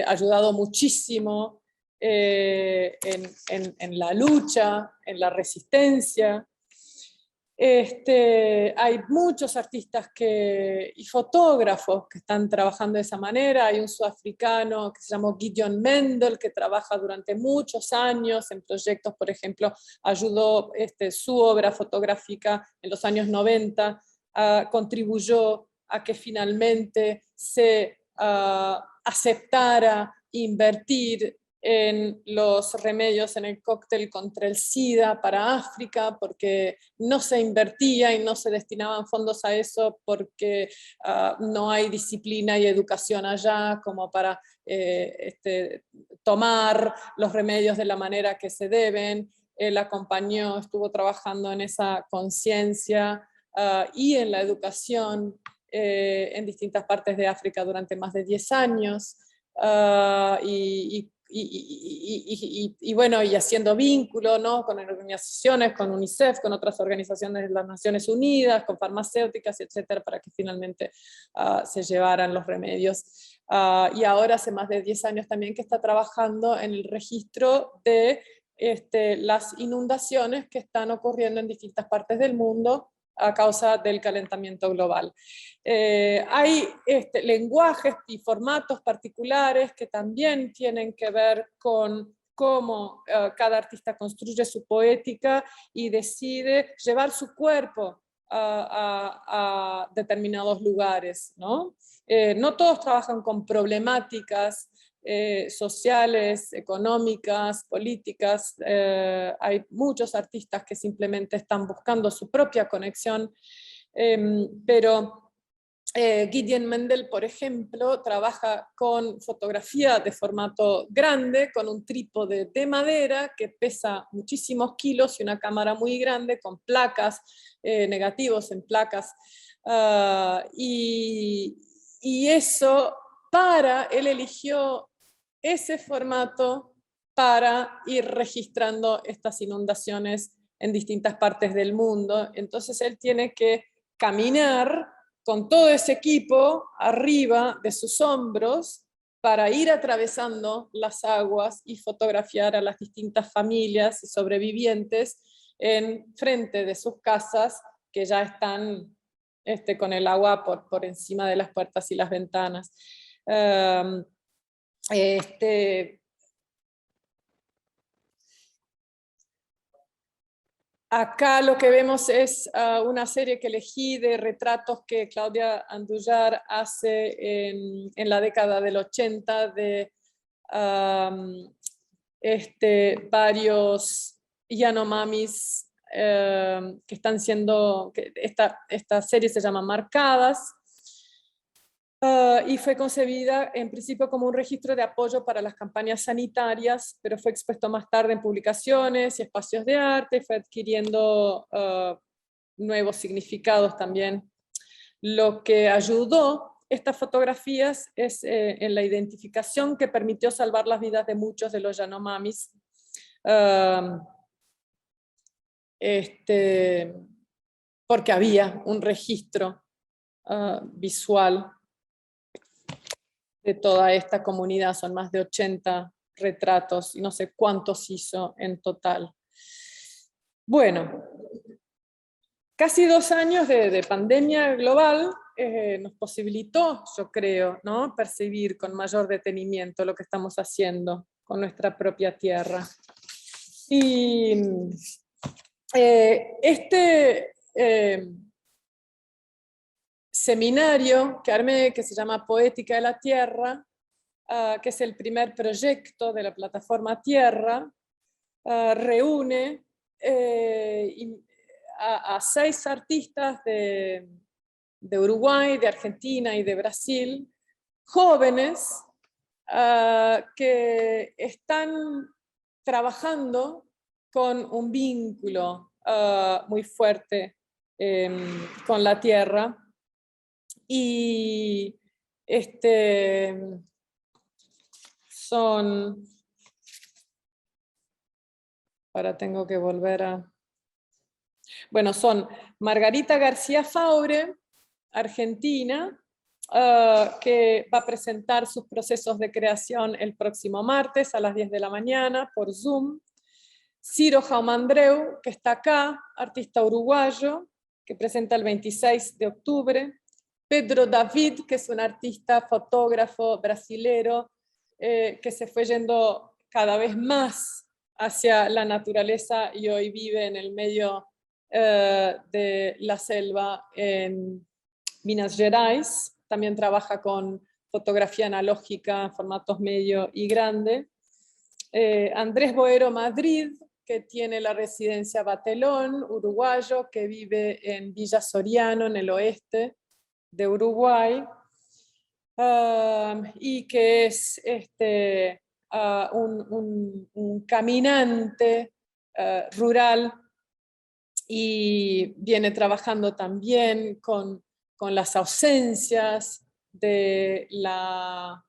[SPEAKER 2] ayudado muchísimo en la lucha, en la resistencia. Hay muchos artistas y fotógrafos que están trabajando de esa manera. Hay un sudafricano que se llamó Gideon Mendel, que trabaja durante muchos años en proyectos, por ejemplo, ayudó su obra fotográfica en los años 90, contribuyó a que finalmente se aceptara invertir en los remedios, en el cóctel contra el SIDA para África, porque no se invertía y no se destinaban fondos a eso porque no hay disciplina y educación allá como para tomar los remedios de la manera que se deben. Él acompañó, estuvo trabajando en esa conciencia y en la educación en distintas partes de África durante más de 10 años. Y bueno, y haciendo vínculo, ¿no? Con organizaciones, con UNICEF, con otras organizaciones de las Naciones Unidas, con farmacéuticas, etcétera, para que finalmente se llevaran los remedios. Y ahora hace más de 10 años también que está trabajando en el registro de las inundaciones que están ocurriendo en distintas partes del mundo a causa del calentamiento global. Hay lenguajes y formatos particulares que también tienen que ver con cómo cada artista construye su poética y decide llevar su cuerpo a determinados lugares, ¿no? No todos trabajan con problemáticas sociales, económicas, políticas. Hay muchos artistas que simplemente están buscando su propia conexión, pero Gideon Mendel, por ejemplo, trabaja con fotografía de formato grande, con un trípode de madera que pesa muchísimos kilos y una cámara muy grande con placas, negativos en placas. Y eso, él eligió ese formato para ir registrando estas inundaciones en distintas partes del mundo. Entonces él tiene que caminar con todo ese equipo arriba de sus hombros para ir atravesando las aguas y fotografiar a las distintas familias y sobrevivientes en frente de sus casas que ya están con el agua por encima de las puertas y las ventanas. Acá lo que vemos es una serie que elegí de retratos que Claudia Andújar hace en la década del 80 de varios Yanomamis que están siendo, esta serie se llama Marcadas, y fue concebida en principio como un registro de apoyo para las campañas sanitarias, pero fue expuesto más tarde en publicaciones y espacios de arte, fue adquiriendo nuevos significados también. Lo que ayudó estas fotografías es en la identificación que permitió salvar las vidas de muchos de los Yanomamis, porque había un registro visual de toda esta comunidad. Son más de 80 retratos y no sé cuántos hizo en total. Bueno, casi 2 años de pandemia global nos posibilitó, yo creo, ¿no?, percibir con mayor detenimiento lo que estamos haciendo con nuestra propia tierra. Y seminario que armé, que se llama Poética de la Tierra, que es el primer proyecto de la plataforma Tierra, reúne a 6 artistas de Uruguay, de Argentina y de Brasil, jóvenes que están trabajando con un vínculo muy fuerte con la tierra. Y son, ahora tengo que volver a, bueno, son Margarita García Faure, argentina, que va a presentar sus procesos de creación el próximo martes a las 10 de la mañana por Zoom. Ciro Jaumandreu, que está acá, artista uruguayo, que presenta el 26 de octubre. Pedro David, que es un artista, fotógrafo brasilero, que se fue yendo cada vez más hacia la naturaleza y hoy vive en el medio de la selva en Minas Gerais. También trabaja con fotografía analógica en formatos medio y grande. Andrés Boero Madrid, que tiene la residencia Batelón, uruguayo, que vive en Villa Soriano, en el oeste de Uruguay, y que es un caminante rural, y viene trabajando también con las ausencias de la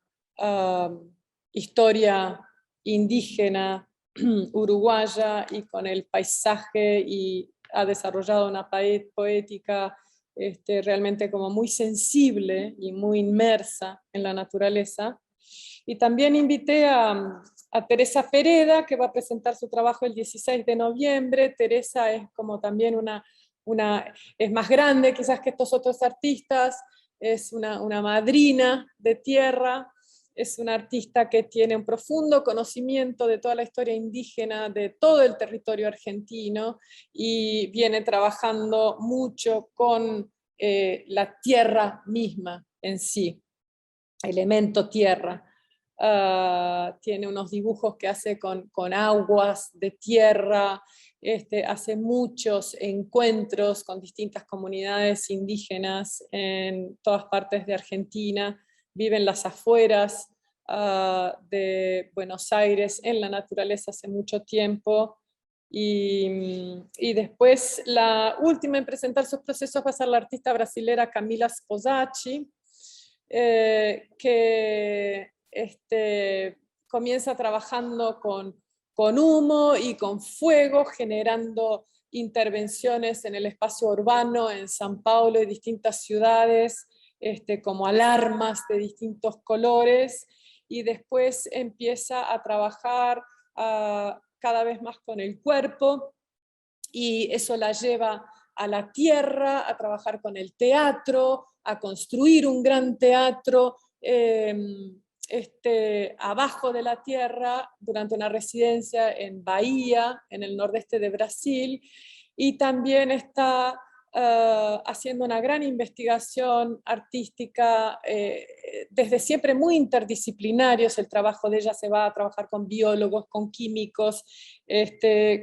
[SPEAKER 2] historia indígena uruguaya y con el paisaje, y ha desarrollado una poética realmente como muy sensible y muy inmersa en la naturaleza. Y también invité a Teresa Pereda, que va a presentar su trabajo el 16 de noviembre. Teresa es como también es más grande quizás que estos otros artistas, es una madrina de tierra, es una artista que tiene un profundo conocimiento de toda la historia indígena de todo el territorio argentino y viene trabajando mucho con la tierra misma en sí, elemento tierra. Tiene unos dibujos que hace con aguas de tierra, hace muchos encuentros con distintas comunidades indígenas en todas partes de Argentina, vive en las afueras de Buenos Aires, en la naturaleza hace mucho tiempo. Y después la última en presentar sus procesos va a ser la artista brasilera Camila Sposacci, que comienza trabajando con humo y con fuego, generando intervenciones en el espacio urbano, en San Paulo y distintas ciudades, como alarmas de distintos colores, y después empieza a trabajar cada vez más con el cuerpo, y eso la lleva a la tierra, a trabajar con el teatro, a construir un gran teatro abajo de la tierra durante una residencia en Bahía, en el nordeste de Brasil, y también está haciendo una gran investigación artística, desde siempre muy interdisciplinarios. El trabajo de ella se va a trabajar con biólogos, con químicos,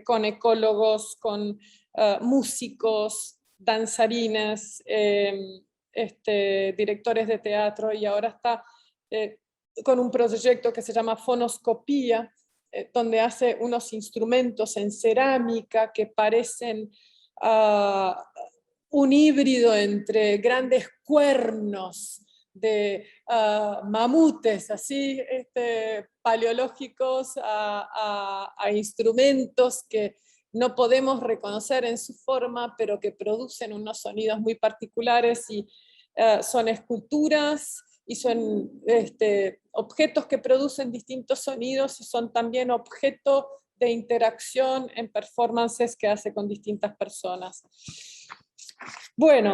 [SPEAKER 2] con ecólogos, con músicos, danzarines, directores de teatro, y ahora está con un proyecto que se llama Fonoscopía, donde hace unos instrumentos en cerámica que parecen un híbrido entre grandes cuernos de mamutes, así, paleológicos, a instrumentos que no podemos reconocer en su forma, pero que producen unos sonidos muy particulares, y son esculturas, y son objetos que producen distintos sonidos, y son también objetos de interacción en performances que hace con distintas personas. Bueno,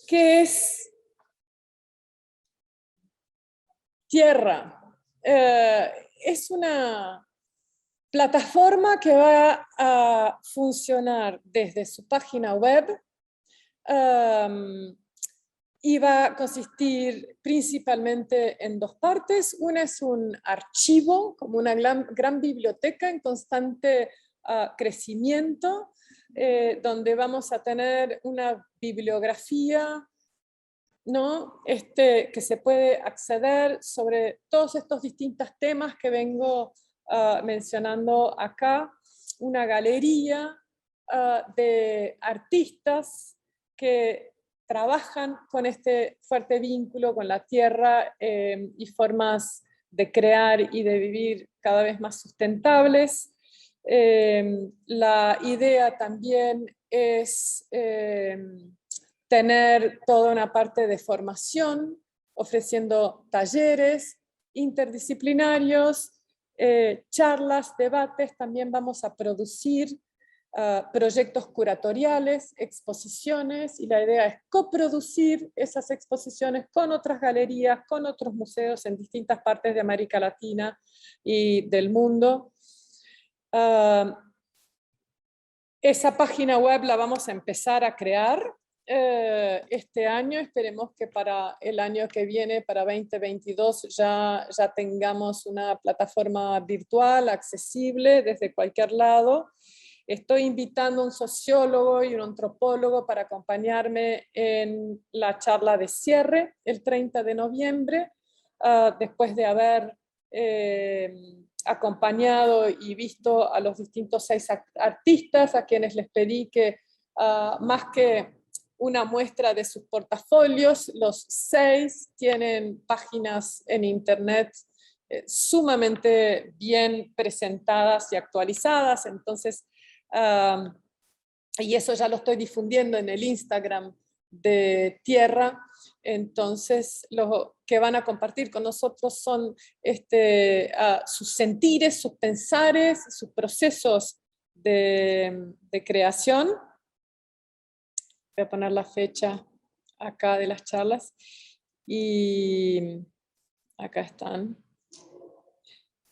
[SPEAKER 2] ¿qué es Tierra? Es una plataforma que va a funcionar desde su página web, y va a consistir principalmente en dos partes. Una es un archivo, como una gran biblioteca en constante crecimiento, donde vamos a tener una bibliografía, ¿no? Que se puede acceder sobre todos estos distintos temas que vengo mencionando acá. Una galería de artistas que trabajan con este fuerte vínculo con la tierra, y formas de crear y de vivir cada vez más sustentables. La idea también es tener toda una parte de formación, ofreciendo talleres interdisciplinarios, charlas, debates. También vamos a producir proyectos curatoriales, exposiciones, y la idea es coproducir esas exposiciones con otras galerías, con otros museos en distintas partes de América Latina y del mundo. Esa página web la vamos a empezar a crear este año. Esperemos que para el año que viene, para 2022, ya tengamos una plataforma virtual accesible desde cualquier lado. Estoy invitando a un sociólogo y un antropólogo para acompañarme en la charla de cierre el 30 de noviembre, después de haber acompañado y visto a los distintos 6 artistas, a quienes les pedí que más que una muestra de sus portafolios, los 6 tienen páginas en internet sumamente bien presentadas y actualizadas. Entonces, y eso ya lo estoy difundiendo en el Instagram de Tierra. Entonces, lo que van a compartir con nosotros son sus sentires, sus pensares, sus procesos de creación. Voy a poner la fecha acá de las charlas, y acá están.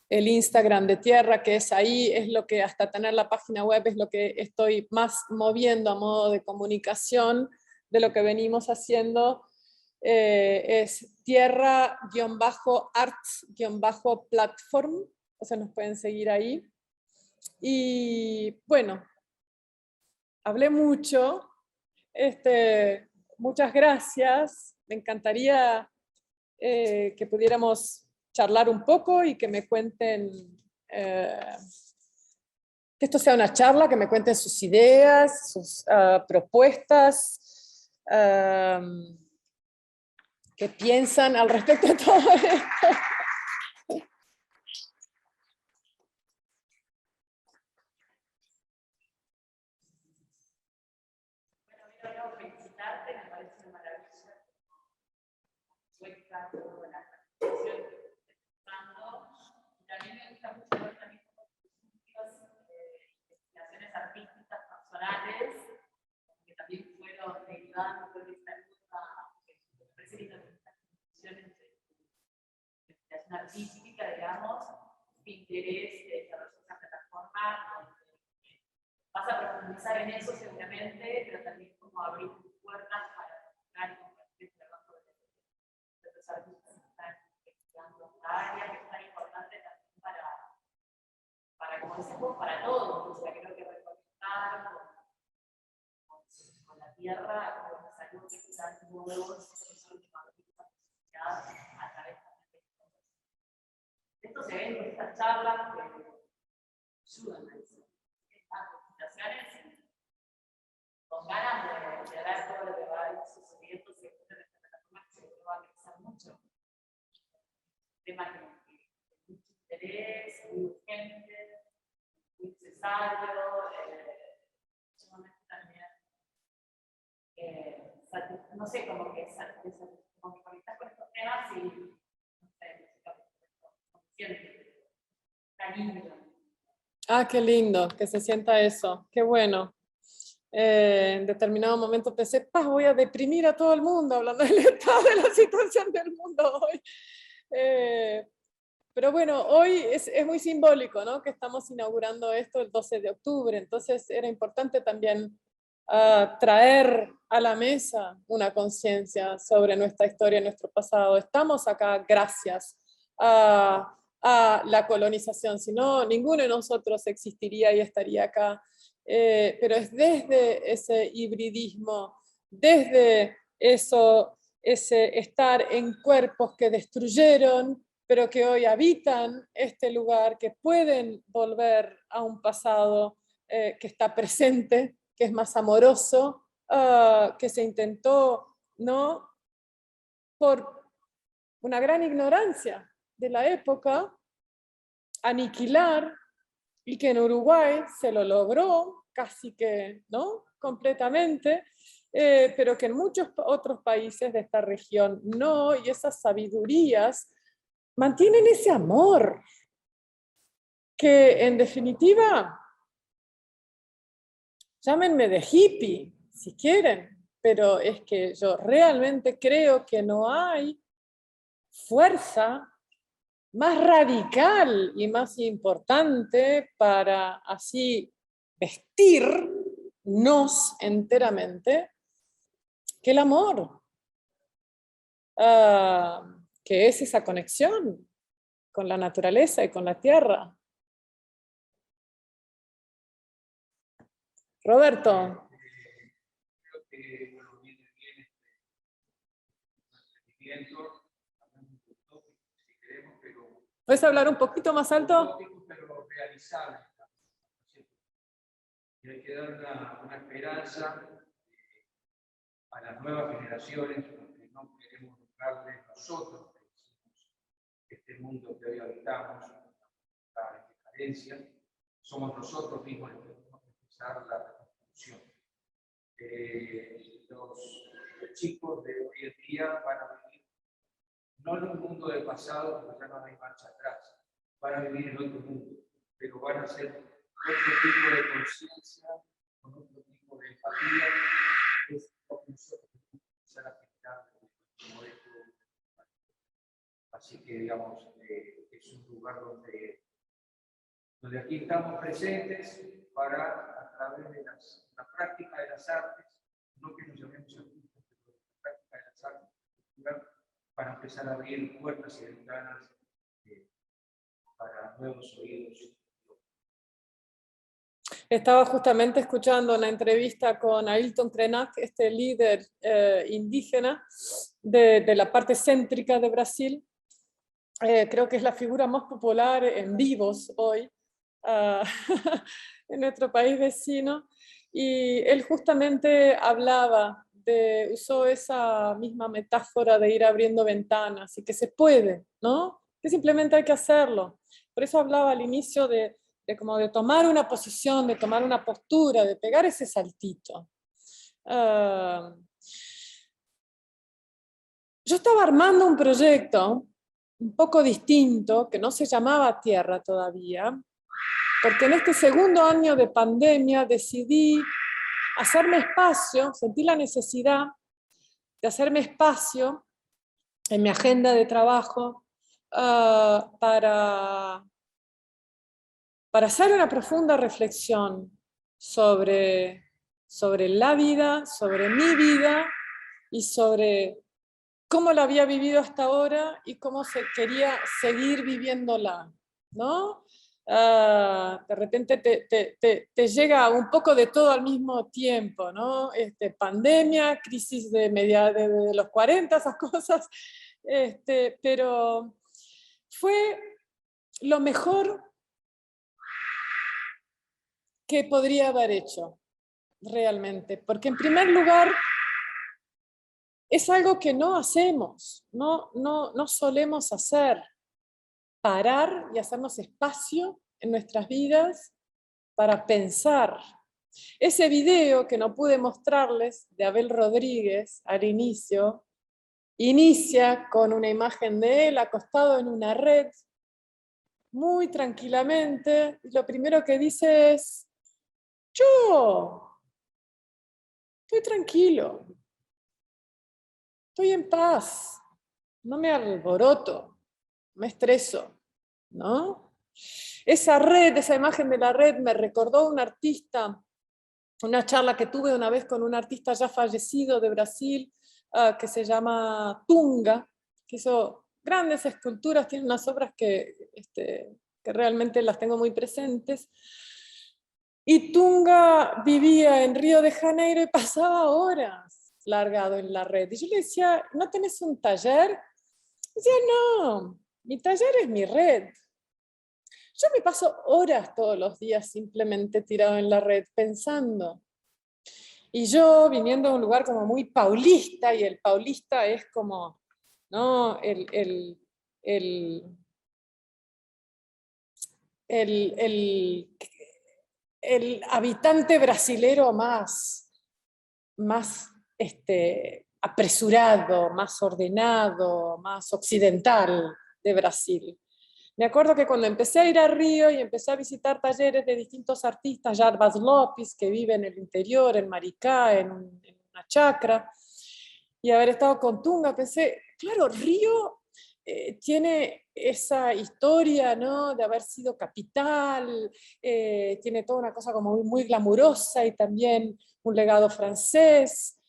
[SPEAKER 2] El Instagram de Tierra, que es ahí, es lo que, hasta tener la página web, es lo que estoy más moviendo a modo de comunicación de lo que venimos haciendo. Es tierra-arts-platform, o sea, nos pueden seguir ahí. Y bueno, hablé mucho. Muchas gracias. Me encantaría que pudiéramos charlar un poco y que me cuenten, que esto sea una charla, que me cuenten sus ideas, sus propuestas, qué piensan al respecto de todo esto.
[SPEAKER 6] sueca, toda la transición que estoy pensando. Y también me gusta mucho ver también investigaciones artísticas personales, que también fueron derivadas de esta ruta, que me parece que también estas instituciones de investigación artística, digamos, de interés de desarrollar esa plataforma, donde vas a profundizar en eso seguramente, pero también como abrir puertas para buscar y compartir el trabajo de los artistas que están investigando esta área, que es tan importante también para como decimos, para todos. O sea, creo que reconectar con la tierra, con la salud que están nuevos, que son artistas a través de estos eventos, estas charlas que ayudan a eso. Estas presentaciones con ganas de ver todo lo que va a ir sucediendo según esta plataforma que seguro va a crecer mucho. Temas de mucho interés, muy urgente, muy necesario, sumamente también, no sé, como que conectar con estos temas y, no sé, cariño.
[SPEAKER 2] Ah, qué lindo, que se sienta eso, qué bueno. En determinado momento pensé, voy a deprimir a todo el mundo hablando del estado de la situación del mundo hoy. Pero bueno, hoy es muy simbólico, ¿no? Que estamos inaugurando esto el 12 de octubre, entonces era importante también traer a la mesa una conciencia sobre nuestra historia, nuestro pasado. Estamos acá gracias a la colonización, si no, ninguno de nosotros existiría y estaría acá. Pero es desde ese hibridismo, desde eso, ese estar en cuerpos que destruyeron, pero que hoy habitan este lugar, que pueden volver a un pasado que está presente, que es más amoroso, que se intentó, ¿no? Por una gran ignorancia de la época, aniquilar, y que en Uruguay se lo logró casi que, ¿no? Completamente, pero que en muchos otros países de esta región no, y esas sabidurías mantienen ese amor, que en definitiva, llámenme de hippie, si quieren, pero es que yo realmente creo que no hay fuerza más radical y más importante para así vestirnos enteramente que el amor, que es esa conexión con la naturaleza y con la tierra. Roberto.
[SPEAKER 3] Creo que bueno, viene bien entendimiento, si queremos, pero
[SPEAKER 2] ¿Puedes hablar un poquito más alto?
[SPEAKER 3] Pero realizable. Y hay que dar una esperanza a las nuevas generaciones, porque no queremos dejarles nosotros este mundo que hoy habitamos, la decadencia, somos nosotros mismos los que tenemos que empezar la reconstrucción. Los chicos de hoy en día van a vivir no en un mundo del pasado, porque ya no hay marcha atrás, van a vivir en otro mundo, pero van a ser otro tipo de conciencia, con otro tipo de empatía, que es lo que nosotros tenemos que empezar a generar como esto. Así que, digamos, es un lugar donde aquí estamos presentes para, a través de la práctica de las artes, no que nos llamemos artistas, pero la práctica de las artes, para empezar a abrir puertas y ventanas para nuevos oídos.
[SPEAKER 2] Estaba justamente escuchando una entrevista con Ailton Krenak, este líder indígena de la parte céntrica de Brasil. Creo que es la figura más popular en vivos hoy en nuestro país vecino. Y él justamente hablaba usó esa misma metáfora de ir abriendo ventanas y que se puede, ¿no? Que simplemente hay que hacerlo. Por eso hablaba al inicio de como de tomar una posición, de tomar una postura, de pegar ese saltito. Yo yo estaba armando un proyecto un poco distinto, que no se llamaba Tierra todavía, porque en este segundo año de pandemia decidí hacerme espacio, sentí la necesidad de hacerme espacio en mi agenda de trabajo para hacer una profunda reflexión sobre la vida, sobre mi vida y sobre cómo la había vivido hasta ahora y cómo quería seguir viviéndola, ¿no? De repente te llega un poco de todo al mismo tiempo, ¿no? Pandemia, crisis de los 40, esas cosas, pero fue lo mejor que podría haber hecho, realmente, porque en primer lugar es algo que no hacemos, no solemos hacer, parar y hacernos espacio en nuestras vidas para pensar. Ese video que no pude mostrarles de Abel Rodríguez al inicio, inicia con una imagen de él acostado en una red, muy tranquilamente, y lo primero que dice es: yo estoy tranquilo, estoy en paz, no me alboroto, no me estreso, ¿no? Esa red, esa imagen de la red me recordó a un artista, una charla que tuve una vez con un artista ya fallecido de Brasil, que se llama Tunga, que hizo grandes esculturas, tiene unas obras que realmente las tengo muy presentes. Y Tunga vivía en Río de Janeiro y pasaba horas largado en la red. Y yo le decía: ¿no tenés un taller? Decía: no, mi taller es mi red. Yo me paso horas todos los días simplemente tirado en la red, pensando. Y yo, viniendo de un lugar como muy paulista, y el paulista es como, ¿no?, el habitante brasilero más apresurado, más ordenado, más occidental de Brasil. Me acuerdo que cuando empecé a ir a Río y empecé a visitar talleres de distintos artistas, Jarbas Lopes, que vive en el interior, en Maricá, en una chacra, y haber estado con Tunga, pensé, claro, Río tiene esa historia, ¿no?, de haber sido capital, tiene toda una cosa como muy glamurosa y también un legado francés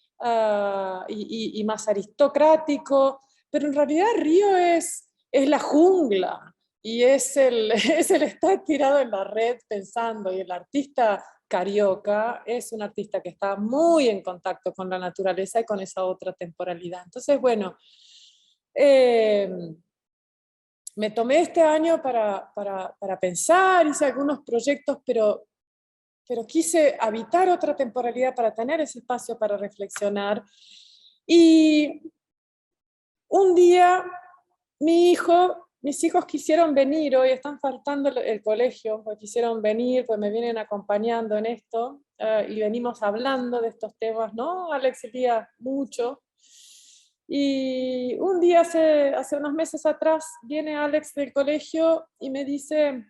[SPEAKER 2] y más aristocrático, pero en realidad Río es la jungla, y es el estar tirado en la red pensando, y el artista carioca es un artista que está muy en contacto con la naturaleza y con esa otra temporalidad. Entonces, bueno, me tomé este año para pensar, hice algunos proyectos, pero quise habitar otra temporalidad para tener ese espacio para reflexionar. Y un día mis hijos quisieron venir, hoy están faltando el colegio, pues quisieron venir, pues me vienen acompañando en esto, y venimos hablando de estos temas, ¿no? Alex Elías mucho. Y un día, hace unos meses atrás, viene Alex del colegio y me dice: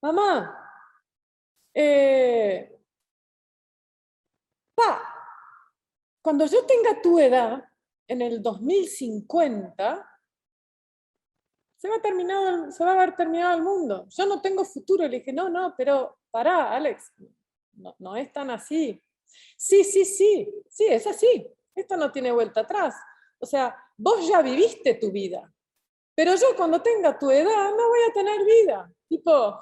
[SPEAKER 2] mamá, cuando yo tenga tu edad, en el 2050, se va a haber terminado el mundo. Yo no tengo futuro. Le dije: no, pero pará, Alex, no es tan así. Sí, es así. Esto no tiene vuelta atrás. O sea, vos ya viviste tu vida, pero yo cuando tenga tu edad no voy a tener vida. Tipo,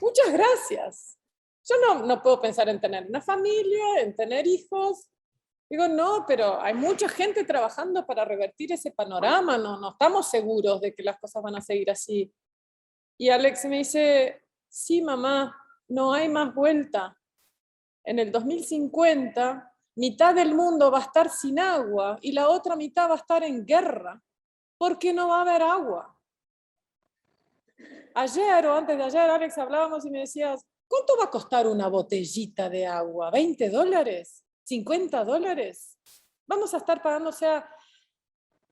[SPEAKER 2] muchas gracias. Yo no puedo pensar en tener una familia, en tener hijos. Digo, no, pero hay mucha gente trabajando para revertir ese panorama, no estamos seguros de que las cosas van a seguir así. Y Alex me dice: sí, mamá, no hay más vuelta. En el 2050, mitad del mundo va a estar sin agua y la otra mitad va a estar en guerra, porque no va a haber agua. Ayer o antes de ayer, Alex, hablábamos y me decías: ¿cuánto va a costar una botellita de agua? ¿$20? $50? Vamos a estar pagando, o sea,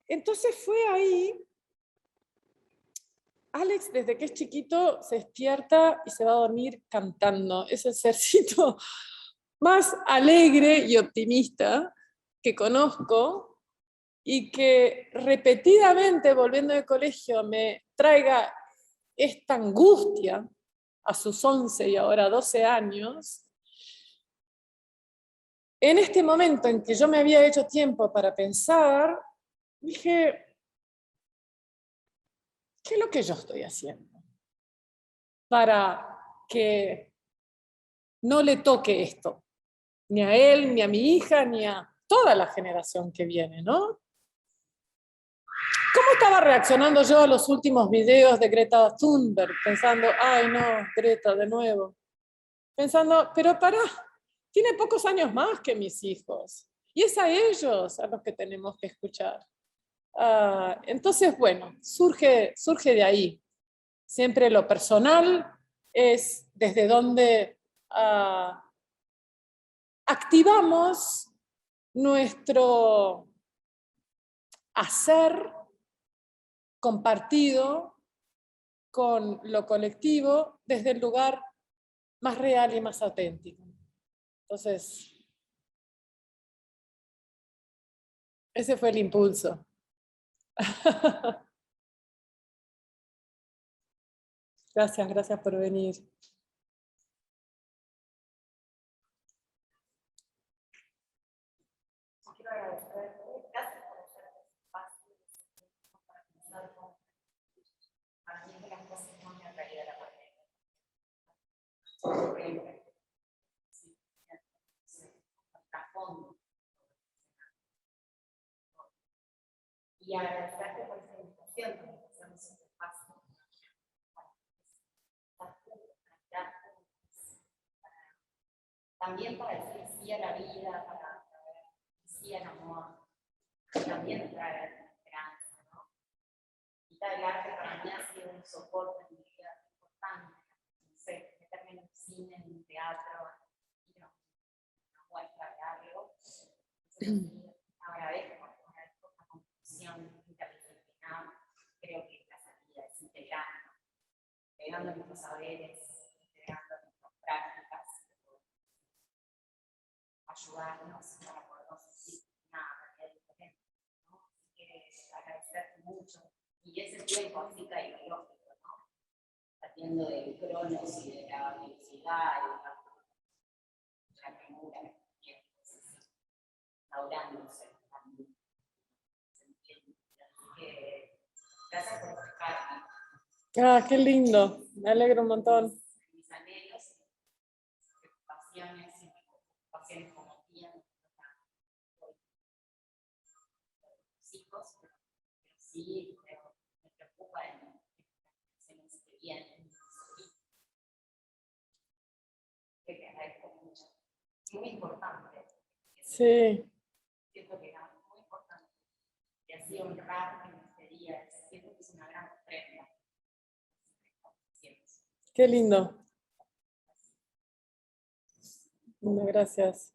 [SPEAKER 2] entonces fue ahí, Alex desde que es chiquito se despierta y se va a dormir cantando. Es el sercito más alegre y optimista que conozco, y que repetidamente volviendo del colegio me traiga esta angustia a sus 11 y ahora 12 años, en este momento en que yo me había hecho tiempo para pensar, dije, ¿qué es lo que yo estoy haciendo para que no le toque esto? Ni a él, ni a mi hija, ni a toda la generación que viene, ¿no? ¿Cómo estaba reaccionando yo a los últimos videos de Greta Thunberg? Pensando, ay no, Greta de nuevo. Pensando, pero pará, tiene pocos años más que mis hijos. Y es a ellos a los que tenemos que escuchar. Entonces, bueno, surge de ahí. Siempre lo personal es desde donde activamos nuestro hacer compartido con lo colectivo desde el lugar más real y más auténtico. Entonces, ese fue el impulso. Gracias por venir.
[SPEAKER 6] Quiero agradecerte, gracias por hacer este espacio para pensar cómo para mí de las cosas que me han traído la pandemia. Y agradecerte por esta invitación que nos hacemos este espacio también para decir sí a la vida, para decir sí al amor, también traer esperanza, ¿no? Quizá el arte para mí ha sido un soporte en mi vida importante, no sé, meterme en un cine, en un teatro, ir a una muestra de algo. Agradezco esta construcción interdisciplinar, creo que la salida es integral, integrando nuestros saberes, integrando nuestras prácticas, ayudarnos para podernos sentir una realidad diferente, ¿no? Así que agradecerte mucho. Y ese tiempo así tecnológico, ¿no? Partiendo del cronos y de la velocidad y de la premura que tiene, laurándose también. Así que gracias por escucharme.
[SPEAKER 2] Qué lindo, me alegro un montón.
[SPEAKER 6] Mis anhelos, preocupaciones y preocupaciones como tía, los hijos, pero sí me preocupa en las generaciones que vienen. Que te agradezco mucho. Es muy importante.
[SPEAKER 2] Sí.
[SPEAKER 6] Siento que era muy importante. Y así honrar en este día, siento que es una gran ofrenda.
[SPEAKER 2] Qué lindo. Bueno, gracias.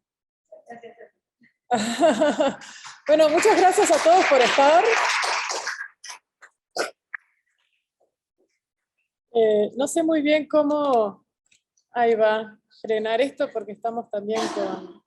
[SPEAKER 2] Bueno, muchas gracias a todos por estar. No sé muy bien cómo, ahí va, frenar esto porque estamos también con